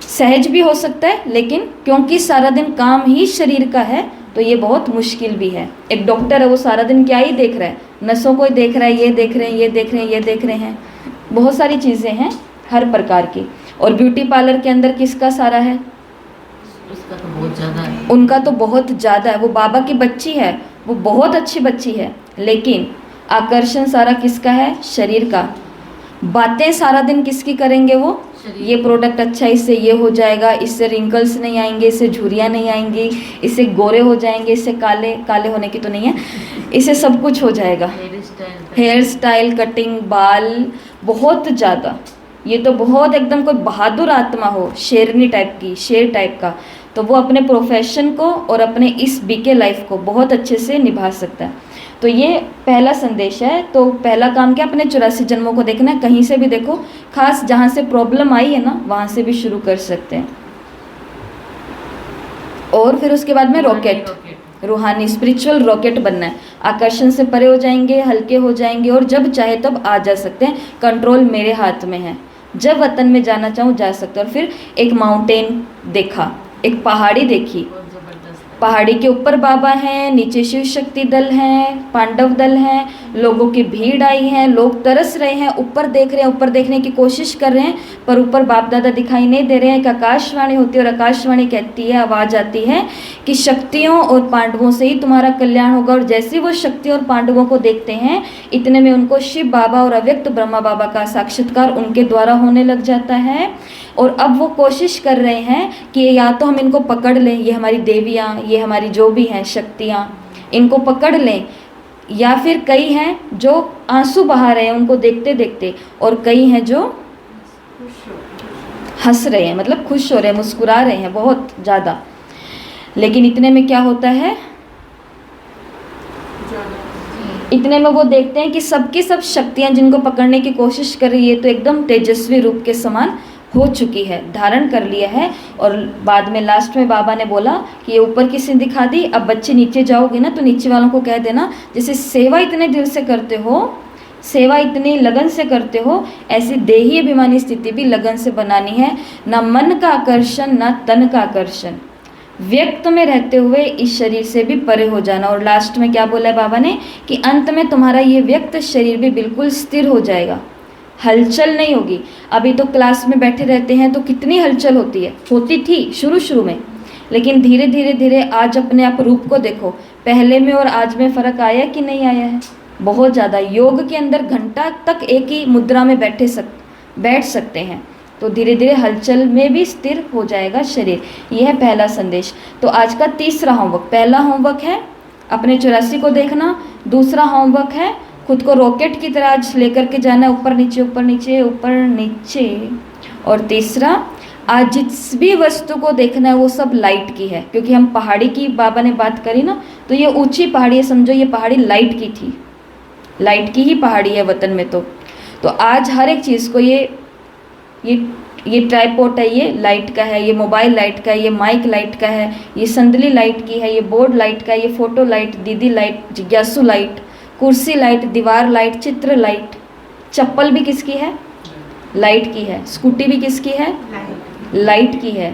सहज भी हो सकता है, लेकिन क्योंकि सारा दिन काम ही शरीर का है तो ये बहुत मुश्किल भी है। एक डॉक्टर है, वो सारा दिन क्या ही देख रहा है? नसों को ही देख रहा है, ये देख रहे हैं, ये देख रहे हैं, ये देख रहे हैं, बहुत सारी चीज़ें हैं हर प्रकार की। और ब्यूटी पार्लर के अंदर किसका सारा है? उसका तो बहुत ज़्यादा है, उनका तो बहुत ज़्यादा है। वो बाबा की बच्ची है, वो बहुत अच्छी बच्ची है, लेकिन आकर्षण सारा किसका है? शरीर का। बातें सारा दिन किसकी करेंगे वो? ये प्रोडक्ट अच्छा, इससे ये हो जाएगा, इससे रिंकल्स नहीं आएंगे, इससे झुर्रियाँ नहीं आएंगी, इससे गोरे हो जाएंगे, इससे काले काले होने की तो नहीं है, इससे सब कुछ हो जाएगा। हेयर स्टाइल, कटिंग, बाल, बहुत ज़्यादा। ये तो बहुत एकदम कोई बहादुर आत्मा हो, शेरनी टाइप की, शेर टाइप का, तो वो अपने प्रोफेशन को और अपने इस बीके लाइफ को बहुत अच्छे से निभा सकता है। तो ये पहला संदेश है। तो पहला काम क्या? अपने 84 जन्मों को देखना है, कहीं से भी देखो, खास जहाँ से प्रॉब्लम आई है ना वहाँ से भी शुरू कर सकते हैं। और फिर उसके बाद में रॉकेट, रूहानी स्पिरिचुअल रॉकेट बनना है। आकर्षण से परे हो जाएंगे, हल्के हो जाएंगे और जब चाहे तब आ जा सकते हैं। कंट्रोल मेरे हाथ में है, जब वतन में जाना चाहूँ जा सकते हैं। और फिर एक माउंटेन देखा, एक पहाड़ी देखी, पहाड़ी के ऊपर बाबा हैं, नीचे शिव शक्ति दल हैं, पांडव दल हैं, लोगों की भीड़ आई है, लोग तरस रहे हैं, ऊपर देख रहे हैं, ऊपर देखने की कोशिश कर रहे हैं, पर ऊपर बाप दादा दिखाई नहीं दे रहे हैं। एक आकाशवाणी होती है और आकाशवाणी कहती है, आवाज़ आती है कि शक्तियों और पांडवों से ही तुम्हारा कल्याण होगा। और जैसे वो शक्तियों और पांडवों को देखते हैं, इतने में उनको शिव बाबा और अव्यक्त ब्रह्मा बाबा का साक्षात्कार उनके द्वारा होने लग जाता है। और अब वो कोशिश कर रहे हैं कि या तो हम इनको पकड़ लें, ये हमारी देवियाँ, ये हमारी जो भी हैं शक्तियाँ, इनको पकड़ लें, या फिर कई हैं जो आंसू बहा रहे हैं उनको देखते देखते, और कई हैं जो हंस रहे हैं, मतलब खुश हो रहे हैं, मुस्कुरा रहे हैं बहुत ज़्यादा। लेकिन इतने में क्या होता है, इतने में वो देखते हैं कि सबकी सब शक्तियाँ जिनको पकड़ने की कोशिश कर रही है तो एकदम तेजस्वी रूप के समान हो चुकी है, धारण कर लिया है। और बाद में लास्ट में बाबा ने बोला कि ये ऊपर की सीन दिखा दी, अब बच्चे नीचे जाओगे ना तो नीचे वालों को कह देना जैसे सेवा इतने दिल से करते हो, सेवा इतनी लगन से करते हो, ऐसी देही अभिमानी स्थिति भी लगन से बनानी है। ना मन का आकर्षण ना तन का आकर्षण, व्यक्त में रहते हुए इस शरीर से भी परे हो जाना। और लास्ट में क्या बोला है बाबा ने कि अंत में तुम्हारा ये व्यक्त शरीर भी बिल्कुल स्थिर हो जाएगा, हलचल नहीं होगी। अभी तो क्लास में बैठे रहते हैं तो कितनी हलचल होती है, होती थी शुरू में, लेकिन धीरे धीरे धीरे आज अपने आप रूप को देखो, पहले में और आज में फ़र्क आया कि नहीं आया है, बहुत ज़्यादा। योग के अंदर घंटा तक एक ही मुद्रा में बैठ सकते हैं, तो धीरे धीरे हलचल में भी स्थिर हो जाएगा शरीर। यह है पहला संदेश। तो आज का तीसरा होमवर्क, पहला होमवर्क है अपने 84 को देखना, दूसरा होमवर्क है खुद को रॉकेट की तरह आज लेकर के जाना, ऊपर नीचे ऊपर नीचे ऊपर नीचे। और तीसरा, आज जिस भी वस्तु को देखना है वो सब लाइट की है, क्योंकि हम पहाड़ी की बाबा ने बात करी ना, तो ये ऊंची पहाड़ी है, समझो ये पहाड़ी लाइट की थी, लाइट की ही पहाड़ी है वतन में। तो आज हर एक चीज़ को ये ट्राइपॉड है, ये लाइट का है, ये मोबाइल लाइट का है, ये माइक लाइट का है, ये संदली लाइट की है, ये बोर्ड लाइट का है, ये फोटो लाइट, दीदी लाइट, जिज्ञासु लाइट, कुर्सी लाइट, दीवार लाइट, चित्र लाइट, चप्पल भी किसकी है, लाइट की है, स्कूटी भी किसकी है, लाइट की है,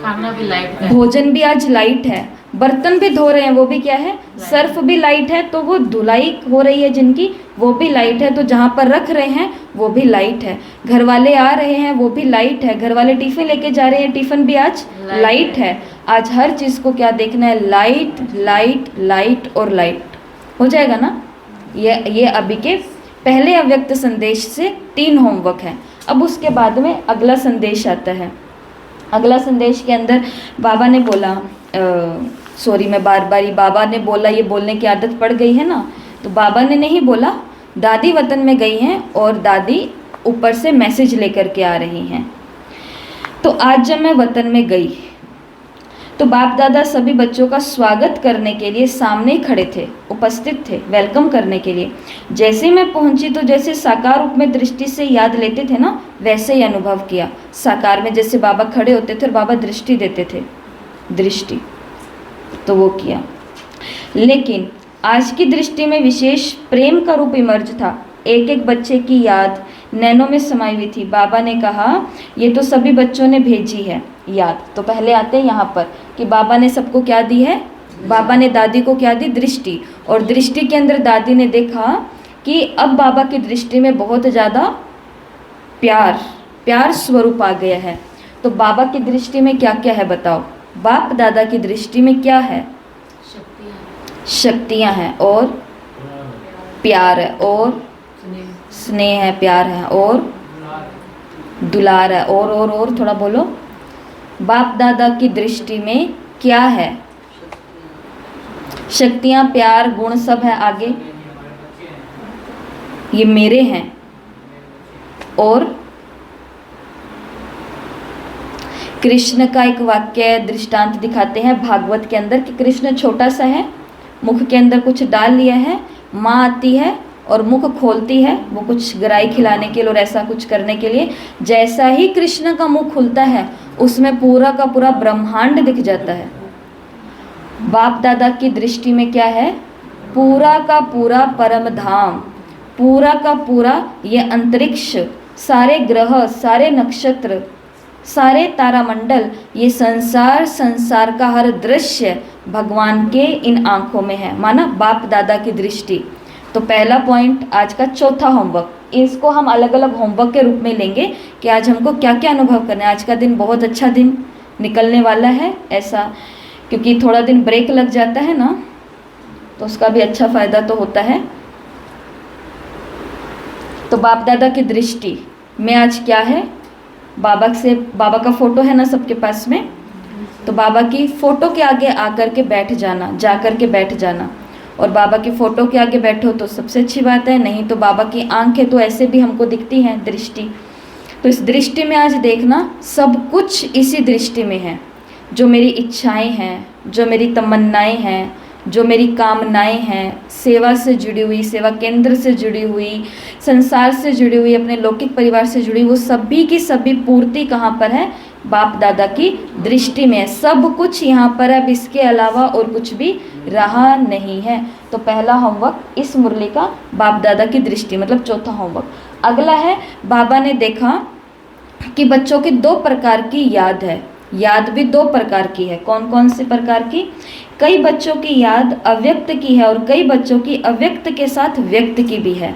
खाना भी लाइट का है, भोजन भी आज लाइट है, बर्तन भी धो रहे हैं वो भी क्या है, सर्फ भी लाइट है, तो वो धुलाई हो रही है जिनकी वो भी लाइट है, तो जहाँ पर रख रहे हैं वो भी लाइट है, घर वाले आ रहे हैं वो भी लाइट है, घर वाले टिफ़िन लेके जा रहे हैं, टिफ़िन भी आज लाइट है। आज हर चीज़ को क्या देखना है, लाइट लाइट लाइट और लाइट हो जाएगा ना। ये अभी के पहले अव्यक्त संदेश से 3 होमवर्क है। अब उसके बाद में अगला संदेश आता है। अगला संदेश के अंदर बाबा ने बोला, मैं बार बाबा ने बोला, ये बोलने की आदत पड़ गई है ना, तो बाबा ने नहीं बोला, दादी वतन में गई हैं और दादी ऊपर से मैसेज लेकर के आ रही हैं। तो आज जब मैं वतन में गई तो बाप दादा सभी बच्चों का स्वागत करने के लिए सामने ही खड़े थे, उपस्थित थे, वेलकम करने के लिए। जैसे ही मैं पहुंची तो जैसे साकार रूप में दृष्टि से याद लेते थे ना, वैसे ही अनुभव किया। साकार में जैसे बाबा खड़े होते थे और बाबा दृष्टि देते थे, दृष्टि, तो वो किया। लेकिन आज की दृष्टि में विशेष प्रेम का रूप इमर्ज था, एक एक बच्चे की याद नैनों में समाई हुई थी। बाबा ने कहा ये तो सभी बच्चों ने भेजी है याद। तो पहले आते हैं यहाँ पर कि बाबा ने सबको क्या दी है, बाबा ने दादी को क्या दी, दृष्टि। और दृष्टि के अंदर दादी ने देखा कि अब बाबा की दृष्टि में बहुत ज़्यादा प्यार स्वरूप आ गया है। तो बाबा की दृष्टि में क्या क्या है बताओ, बाप दादा की दृष्टि में क्या है, शक्तियाँ हैं और प्यार है और स्नेह है, प्यार है और दुलार है और थोड़ा बोलो, बाप दादा की दृष्टि में क्या है, शक्तियाँ, प्यार, गुण सब है। आगे ये मेरे हैं। और कृष्ण का एक वाक्य दृष्टांत दिखाते हैं भागवत के अंदर कि कृष्ण छोटा सा है, मुख के अंदर कुछ डाल लिया है, माँ आती है और मुख खोलती है, वो कुछ गराई खिलाने के लिए और ऐसा कुछ करने के लिए। जैसा ही कृष्ण का मुख खुलता है उसमें पूरा का पूरा ब्रह्मांड दिख जाता है। बाप दादा की दृष्टि में क्या है, पूरा का पूरा परम धाम, पूरा का पूरा ये अंतरिक्ष, सारे ग्रह, सारे नक्षत्र, सारे तारामंडल, ये संसार का हर दृश्य भगवान के इन आँखों में है। माना बाप दादा की दृष्टि। तो पहला पॉइंट आज का चौथा होमवर्क, इसको हम अलग अलग होमवर्क के रूप में लेंगे कि आज हमको क्या क्या अनुभव करना है। आज का दिन बहुत अच्छा दिन निकलने वाला है ऐसा, क्योंकि थोड़ा दिन ब्रेक लग जाता है ना, तो उसका भी अच्छा फ़ायदा तो होता है। तो बाप दादा की दृष्टि में आज क्या है, बाबा का फ़ोटो है ना सबके पास में, तो बाबा की फ़ोटो के आगे आकर के बैठ जाना, जा कर के बैठ जाना। और बाबा की फ़ोटो के आगे बैठो तो सबसे अच्छी बात है, नहीं तो बाबा की आंखें तो ऐसे भी हमको दिखती हैं, दृष्टि। तो इस दृष्टि में आज देखना सब कुछ इसी दृष्टि में है। जो मेरी इच्छाएं हैं, जो मेरी तमन्नाएं हैं, जो मेरी कामनाएं हैं, सेवा से जुड़ी हुई, सेवा केंद्र से जुड़ी हुई, संसार से जुड़ी हुई, अपने लौकिक परिवार से जुड़ी, वो सभी की सभी पूर्ति कहाँ पर है, बाप दादा की दृष्टि में है। सब कुछ यहाँ पर अब इसके अलावा और कुछ भी रहा नहीं है। तो पहला होमवर्क इस मुरली का बाप दादा की दृष्टि, मतलब चौथा होमवर्क। अगला है, बाबा ने देखा कि बच्चों की 2 प्रकार की याद है। याद भी 2 प्रकार की है। कौन कौन से प्रकार की? कई बच्चों की याद अव्यक्त की है और कई बच्चों की अव्यक्त के साथ व्यक्त की भी है।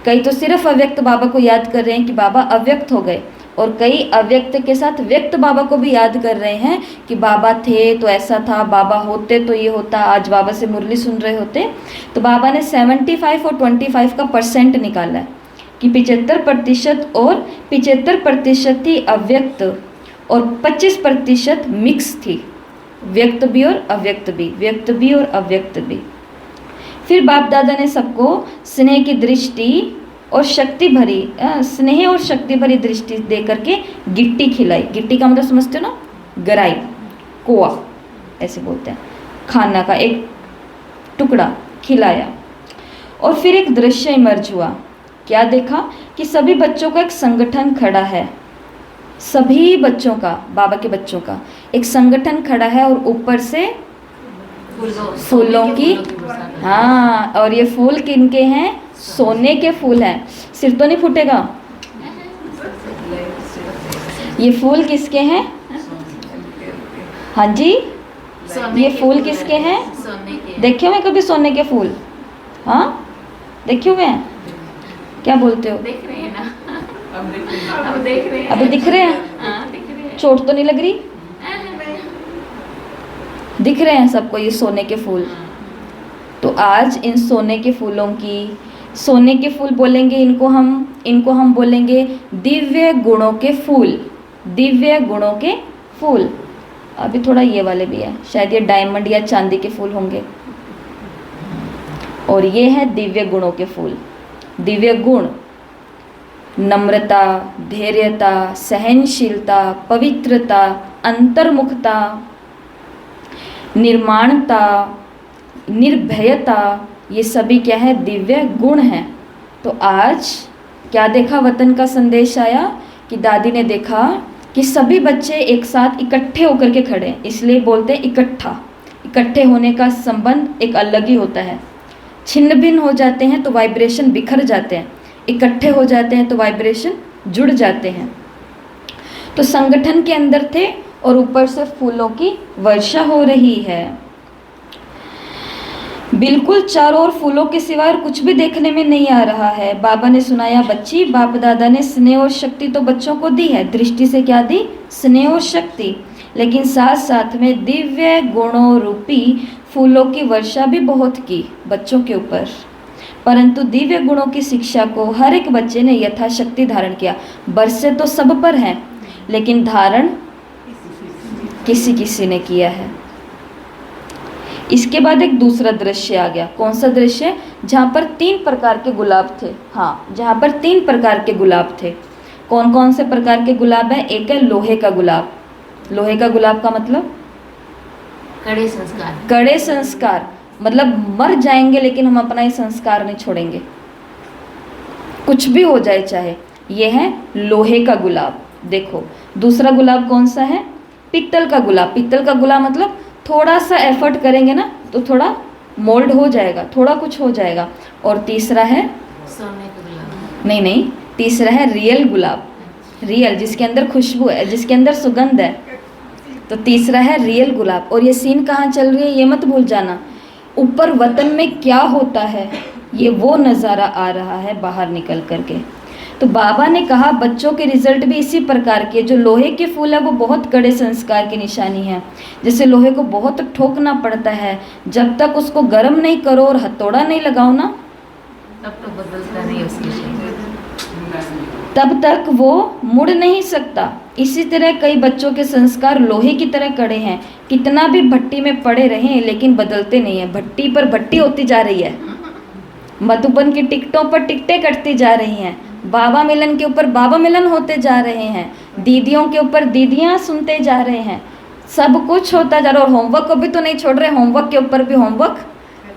कई तो सिर्फ अव्यक्त बाबा को याद कर रहे हैं कि बाबा अव्यक्त हो गए, और कई अव्यक्त के साथ व्यक्त बाबा को भी याद कर रहे हैं कि बाबा थे तो ऐसा था, बाबा होते तो ये होता, आज बाबा से मुरली सुन रहे होते। तो बाबा ने 75 और 25 का परसेंट निकाला है कि 75% और 75% थी अव्यक्त और 25% मिक्स थी, व्यक्त भी और अव्यक्त भी, व्यक्त भी और अव्यक्त भी। फिर बाप दादा ने सबको स्नेह की दृष्टि और शक्ति भरी स्नेह और शक्ति भरी दृष्टि दे करके गिट्टी खिलाई। गिट्टी का मतलब समझते हो ना, गराई, कोआ ऐसे बोलते हैं, खाना का एक टुकड़ा खिलाया। और फिर एक दृश्य इमर्ज हुआ। क्या देखा कि सभी बच्चों का एक संगठन खड़ा है, सभी बच्चों का, बाबा के बच्चों का एक संगठन खड़ा है, और ऊपर से फूलों की, हाँ, और ये फूल किनके हैं? सोने के फूल हैं। सिर तो नहीं फूटेगा? ये फूल किसके हैं? हाँ जी, ये फूल किसके हैं? देखे हुए कभी सोने के फूल? हाँ, देखे हुए हैं? क्या बोलते हो? देख रहे हैं ना, अब देख रहे हैं। अभी दिख रहे हैं? हाँ, दिख रहे हैं। चोट तो नहीं लग रही? दिख रहे हैं सबको ये सोने के फूल। तो आज इन सोने के फूलों की, सोने के फूल बोलेंगे इनको हम बोलेंगे दिव्य गुणों के फूल, दिव्य गुणों के फूल। अभी थोड़ा ये वाले भी है, शायद ये डायमंड या चांदी के फूल होंगे, और ये है दिव्य गुणों के फूल। दिव्य गुण नम्रता, धैर्यता, सहनशीलता, पवित्रता, अंतर्मुखता, निर्माणता, निर्भयता, ये सभी क्या है? दिव्य गुण हैं। तो आज क्या देखा? वतन का संदेश आया कि दादी ने देखा कि सभी बच्चे एक साथ इकट्ठे होकर के खड़े हैं, इसलिए बोलते हैं इकट्ठा। इकट्ठे होने का संबंध एक अलग ही होता है। छिन्न भिन्न हो जाते हैं तो वाइब्रेशन बिखर जाते हैं, इकट्ठे हो जाते हैं तो वाइब्रेशन जुड़ जाते हैं। तो संगठन के अंदर थे और ऊपर से फूलों की वर्षा हो रही है। बिल्कुल चारों ओर फूलों के सिवाय कुछ भी देखने में नहीं आ रहा है। बाबा ने सुनाया, बच्ची, बाप दादा ने स्नेह और शक्ति तो बच्चों को दी है, दृष्टि से क्या दी? स्नेह और शक्ति, लेकिन साथ साथ में दिव्य गुणों रूपी फूलों की वर्षा भी बहुत की बच्चों के ऊपर। परंतु दिव्य गुणों की शिक्षा को हर एक बच्चे ने यथाशक्ति धारण किया। बरसे तो सब पर हैं, लेकिन धारण किसी किसी ने किया है। इसके बाद एक दूसरा दृश्य आ गया। कौन सा दृश्य? जहाँ पर 3 प्रकार के गुलाब थे। हाँ, जहाँ पर 3 प्रकार के गुलाब थे। कौन कौन से प्रकार के गुलाब हैं? एक है लोहे का गुलाब। लोहे का गुलाब का मतलब कड़े संस्कार। कड़े संस्कार, मतलब मर जाएंगे लेकिन हम अपना ये संस्कार नहीं छोड़ेंगे, कुछ भी हो जाए चाहे। ये है लोहे का गुलाब। देखो दूसरा गुलाब कौन सा है? पित्तल का गुलाब। पित्तल का गुलाब मतलब थोड़ा सा एफर्ट करेंगे ना तो थोड़ा मोल्ड हो जाएगा, थोड़ा कुछ हो जाएगा। और तीसरा है सोने का गुलाब। नहीं, तीसरा है रियल गुलाब। रियल, जिसके अंदर खुशबू है, जिसके अंदर सुगंध है। तो तीसरा है रियल गुलाब। और ये सीन कहाँ चल रही है ये मत भूल जाना। ऊपर वतन में क्या होता है ये वो नज़ारा आ रहा है बाहर निकल करके। तो बाबा ने कहा बच्चों के रिजल्ट भी इसी प्रकार के, जो लोहे के फूल है वो बहुत कड़े संस्कार की निशानी है। जैसे लोहे को बहुत ठोकना पड़ता है, जब तक उसको गर्म नहीं करो और हथौड़ा नहीं लगाओ ना, तब तो बदलता नहीं उसकी शक्ल। तब तक वो मुड़ नहीं सकता। इसी तरह कई बच्चों के संस्कार लोहे की तरह कड़े हैं, कितना भी भट्टी में पड़े रहें लेकिन बदलते नहीं है। भट्टी पर भट्टी होती जा रही है, मधुबन की टिकटों पर टिकटें कटती जा रही हैं, बाबा मिलन के ऊपर बाबा मिलन होते जा रहे हैं, दीदियों के ऊपर दीदियां सुनते जा रहे हैं, सब कुछ होता जा रहा है। और होमवर्क को भी तो नहीं छोड़ रहे, होमवर्क के ऊपर भी होमवर्क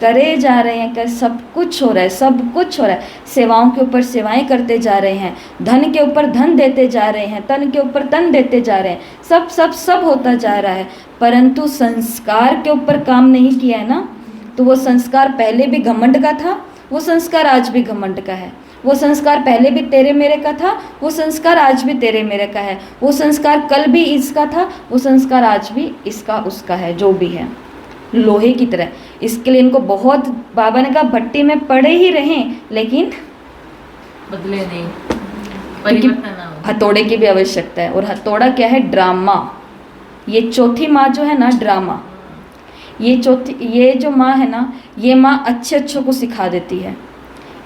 करे जा रहे हैं, सब कुछ हो रहा है, सब कुछ हो रहा है। सेवाओं के ऊपर सेवाएं करते जा रहे हैं, धन के ऊपर धन देते जा रहे हैं, तन के ऊपर तन देते जा रहे हैं, सब सब सब होता जा रहा है। परंतु संस्कार के ऊपर काम नहीं किया है ना, तो वो संस्कार पहले भी घमंड का था, वो संस्कार आज भी घमंड का है। वो संस्कार पहले भी तेरे मेरे का था, वो संस्कार आज भी तेरे मेरे का है। वो संस्कार कल भी इसका था, वो संस्कार आज भी इसका उसका है, जो भी है लोहे की तरह। इसके लिए इनको बहुत, बाबा ने कहा भट्टी में पड़े ही रहें लेकिन बदले नहीं, क्योंकि परिवर्तन ना हो। हथौड़े की भी आवश्यकता है। और हथौड़ा क्या है? ड्रामा। ये चौथी माँ जो है ना, ड्रामा। ये जो माँ है ना, ये माँ अच्छे अच्छों को सिखा देती है।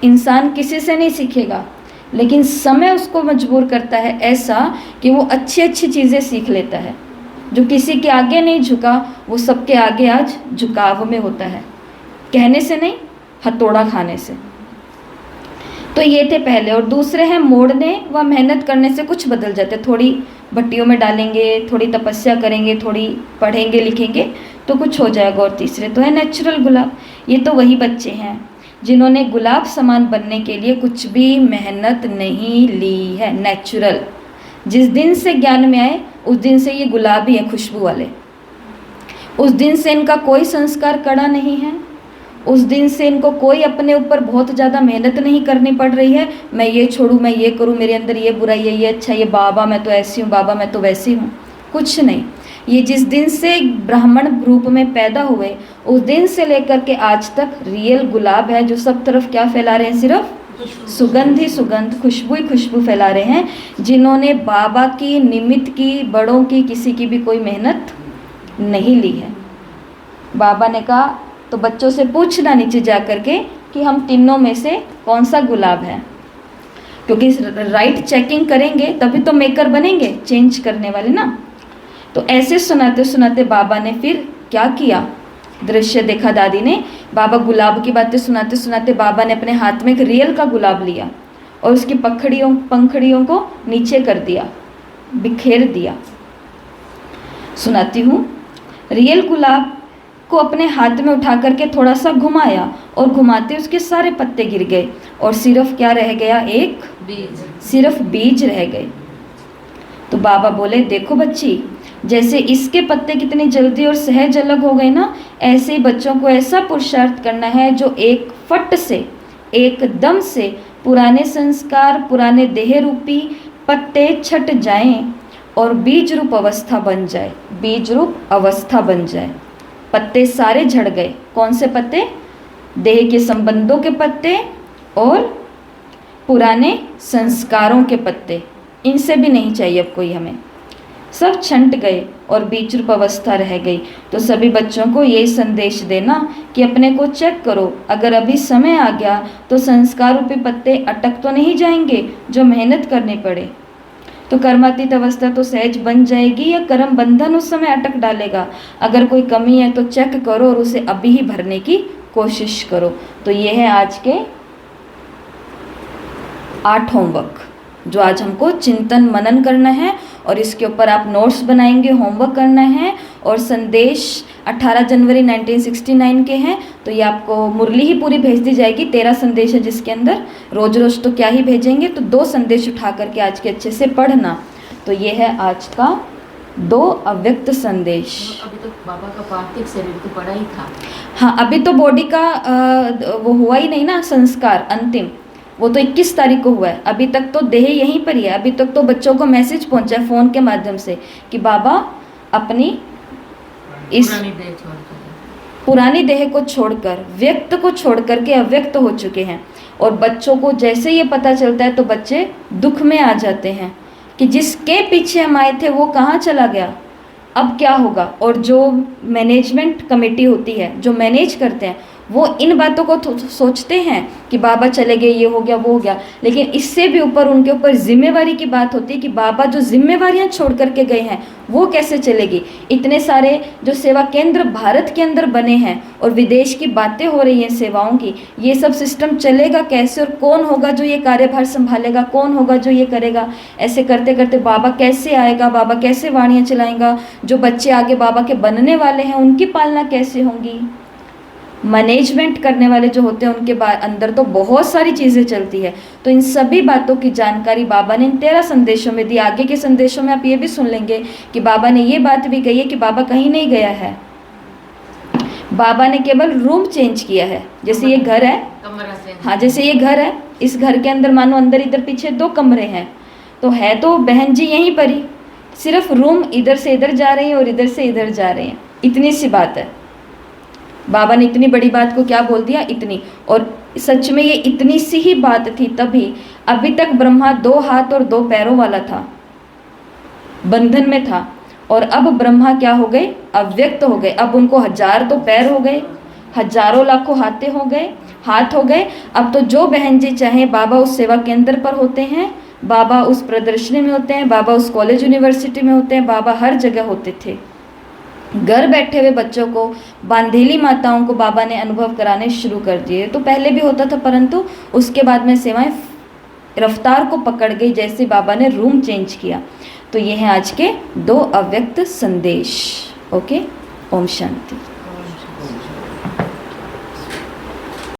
इंसान किसी से नहीं सीखेगा, लेकिन समय उसको मजबूर करता है ऐसा कि वो अच्छी अच्छी चीज़ें सीख लेता है। जो किसी के आगे नहीं झुका, वो सबके आगे आज झुकाव में होता है, कहने से नहीं, हथौड़ा खाने से। तो ये थे पहले। और दूसरे हैं मोड़ने व मेहनत करने से कुछ बदल जाते। थोड़ी भट्टियों में डालेंगे, थोड़ी तपस्या करेंगे, थोड़ी पढ़ेंगे लिखेंगे तो कुछ हो जाएगा। और तीसरे तो है नेचुरल गुलाब। ये तो वही बच्चे हैं जिन्होंने गुलाब समान बनने के लिए कुछ भी मेहनत नहीं ली है। नेचुरल, जिस दिन से ज्ञान में आए उस दिन से ये गुलाबी है, खुशबू वाले। उस दिन से इनका कोई संस्कार कड़ा नहीं है, उस दिन से इनको कोई अपने ऊपर बहुत ज़्यादा मेहनत नहीं करनी पड़ रही है। मैं ये छोड़ूँ, मैं ये करूँ, मेरे अंदर ये बुराई है, ये अच्छा, ये बाबा मैं तो ऐसी हूँ, बाबा मैं तो वैसी हूँ, कुछ नहीं। ये जिस दिन से ब्राह्मण रूप में पैदा हुए उस दिन से लेकर के आज तक रियल गुलाब है, जो सब तरफ क्या फैला रहे हैं? सिर्फ सुगंध ही सुगंध, खुशबू ही खुशबू फैला रहे हैं, जिन्होंने बाबा की, निमित्त की, बड़ों की, किसी की भी कोई मेहनत नहीं ली है। बाबा ने कहा तो बच्चों से पूछना नीचे जा कर के कि हम तीनों में से कौन सा गुलाब है, क्योंकि राइट चेकिंग करेंगे तभी तो मेकर बनेंगे, चेंज करने वाले ना। तो ऐसे सुनाते सुनाते बाबा ने फिर क्या किया, दृश्य देखा दादी ने। बाबा गुलाब की बातें सुनाते सुनाते बाबा ने अपने हाथ में एक रियल का गुलाब लिया और उसकी पंखड़ियों को नीचे कर दिया, बिखेर दिया। सुनाती हूँ। रियल गुलाब को अपने हाथ में उठा करके थोड़ा सा घुमाया और घुमाते उसके सारे पत्ते गिर गए और सिर्फ क्या रह गया? एक बीज। सिर्फ बीज रह गए। तो बाबा बोले देखो बच्ची, जैसे इसके पत्ते कितनी जल्दी और सहज अलग हो गए ना, ऐसे ही बच्चों को ऐसा पुरुषार्थ करना है जो एक फट से, एकदम से पुराने संस्कार, पुराने देह रूपी पत्ते छट जाएं और बीज रूप अवस्था बन जाए। बीज रूप अवस्था बन जाए। पत्ते सारे झड़ गए। कौन से पत्ते? देह के संबंधों के पत्ते और पुराने संस्कारों के पत्ते। इनसे भी नहीं चाहिए अब कोई हमें, सब छंट गए और बीज रूप अवस्था रह गई। तो सभी बच्चों को यही संदेश देना कि अपने को चेक करो, अगर अभी समय आ गया तो संस्कार रूपी पत्ते अटक तो नहीं जाएंगे जो मेहनत करनी पड़े। तो कर्मातीत अवस्था तो सहज बन जाएगी या कर्म बंधन उस समय अटक डालेगा। अगर कोई कमी है तो चेक करो और उसे अभी ही भरने की कोशिश करो। तो ये है आज के 8 होमवर्क जो आज हमको चिंतन मनन करना है और इसके ऊपर आप नोट्स बनाएंगे, होमवर्क करना है। और संदेश 18 जनवरी 1969 के हैं, तो ये आपको मुरली ही पूरी भेज दी जाएगी। 13 संदेश है जिसके अंदर, रोज रोज तो क्या ही भेजेंगे, तो 2 संदेश उठा करके आज के अच्छे से पढ़ना। तो ये है आज का 2 अव्यक्त संदेश। अभी तो बाबा का पार्थिव शरीर तो पड़ा ही था। हाँ, अभी तो बॉडी का वो हुआ ही नहीं ना संस्कार अंतिम, वो तो 21 तारीख को हुआ है। अभी तक तो देह यहीं पर ही है। अभी तक तो बच्चों को मैसेज पहुंचा है फ़ोन के माध्यम से कि बाबा अपनी इस पुरानी देह छोड़ कर। पुरानी देह को छोड़कर, व्यक्त को छोड़कर के अव्यक्त हो चुके हैं। और बच्चों को जैसे ये पता चलता है तो बच्चे दुख में आ जाते हैं कि जिसके पीछे हम आए थे वो कहाँ चला गया, अब क्या होगा। और जो मैनेजमेंट कमेटी होती है, जो मैनेज करते हैं, वो इन बातों को सोचते हैं कि बाबा चले गए, ये हो गया, वो हो गया, लेकिन इससे भी ऊपर उनके ऊपर जिम्मेवारी की बात होती है कि बाबा जो जिम्मेवारियां छोड़ करके गए हैं वो कैसे चलेगी। इतने सारे जो सेवा केंद्र भारत के अंदर बने हैं और विदेश की बातें हो रही हैं सेवाओं की, ये सब सिस्टम चलेगा कैसे और कौन होगा जो ये कार्यभार संभालेगा, कौन होगा जो ये करेगा। ऐसे करते करते बाबा कैसे आएगा, बाबा कैसे वाणियाँ चलाएगा, जो बच्चे आगे बाबा के बनने वाले हैं उनकी पालना कैसे होंगी। मैनेजमेंट करने वाले जो होते हैं उनके अंदर तो बहुत सारी चीज़ें चलती है। तो इन सभी बातों की जानकारी बाबा ने इन 13 संदेशों में दी। आगे के संदेशों में आप ये भी सुन लेंगे कि बाबा ने ये बात भी कही है कि बाबा कहीं नहीं गया है, बाबा ने केवल रूम चेंज किया है। जैसे ये घर है, कमरा से, हाँ जैसे ये घर है, इस घर के अंदर मानो अंदर इधर पीछे 2 कमरे हैं, तो है तो बहन जी यहीं पर ही, सिर्फ रूम इधर से इधर जा रही हैं और इधर से इधर जा रहे हैं। इतनी सी बात है। बाबा ने इतनी बड़ी बात को क्या बोल दिया, इतनी। और सच में ये इतनी सी ही बात थी तभी। अभी तक ब्रह्मा 2 हाथ और 2 पैरों वाला था, बंधन में था, और अब ब्रह्मा क्या हो गए, अव्यक्त हो गए। अब उनको 1000 तो पैर हो गए, हजारों लाखों हाथ हो गए। अब तो जो बहन जी चाहे बाबा उस सेवा केंद्र पर होते हैं, बाबा उस प्रदर्शनी में होते हैं, बाबा उस कॉलेज यूनिवर्सिटी में होते हैं, बाबा हर जगह होते थे। घर बैठे हुए बच्चों को, बांधेली माताओं को बाबा ने अनुभव कराने शुरू कर दिए। तो पहले भी होता था, परंतु उसके बाद में सेवाएं रफ्तार को पकड़ गई जैसे बाबा ने रूम चेंज किया। तो ये हैं आज के 2 अव्यक्त संदेश। ओके, ओम शांति।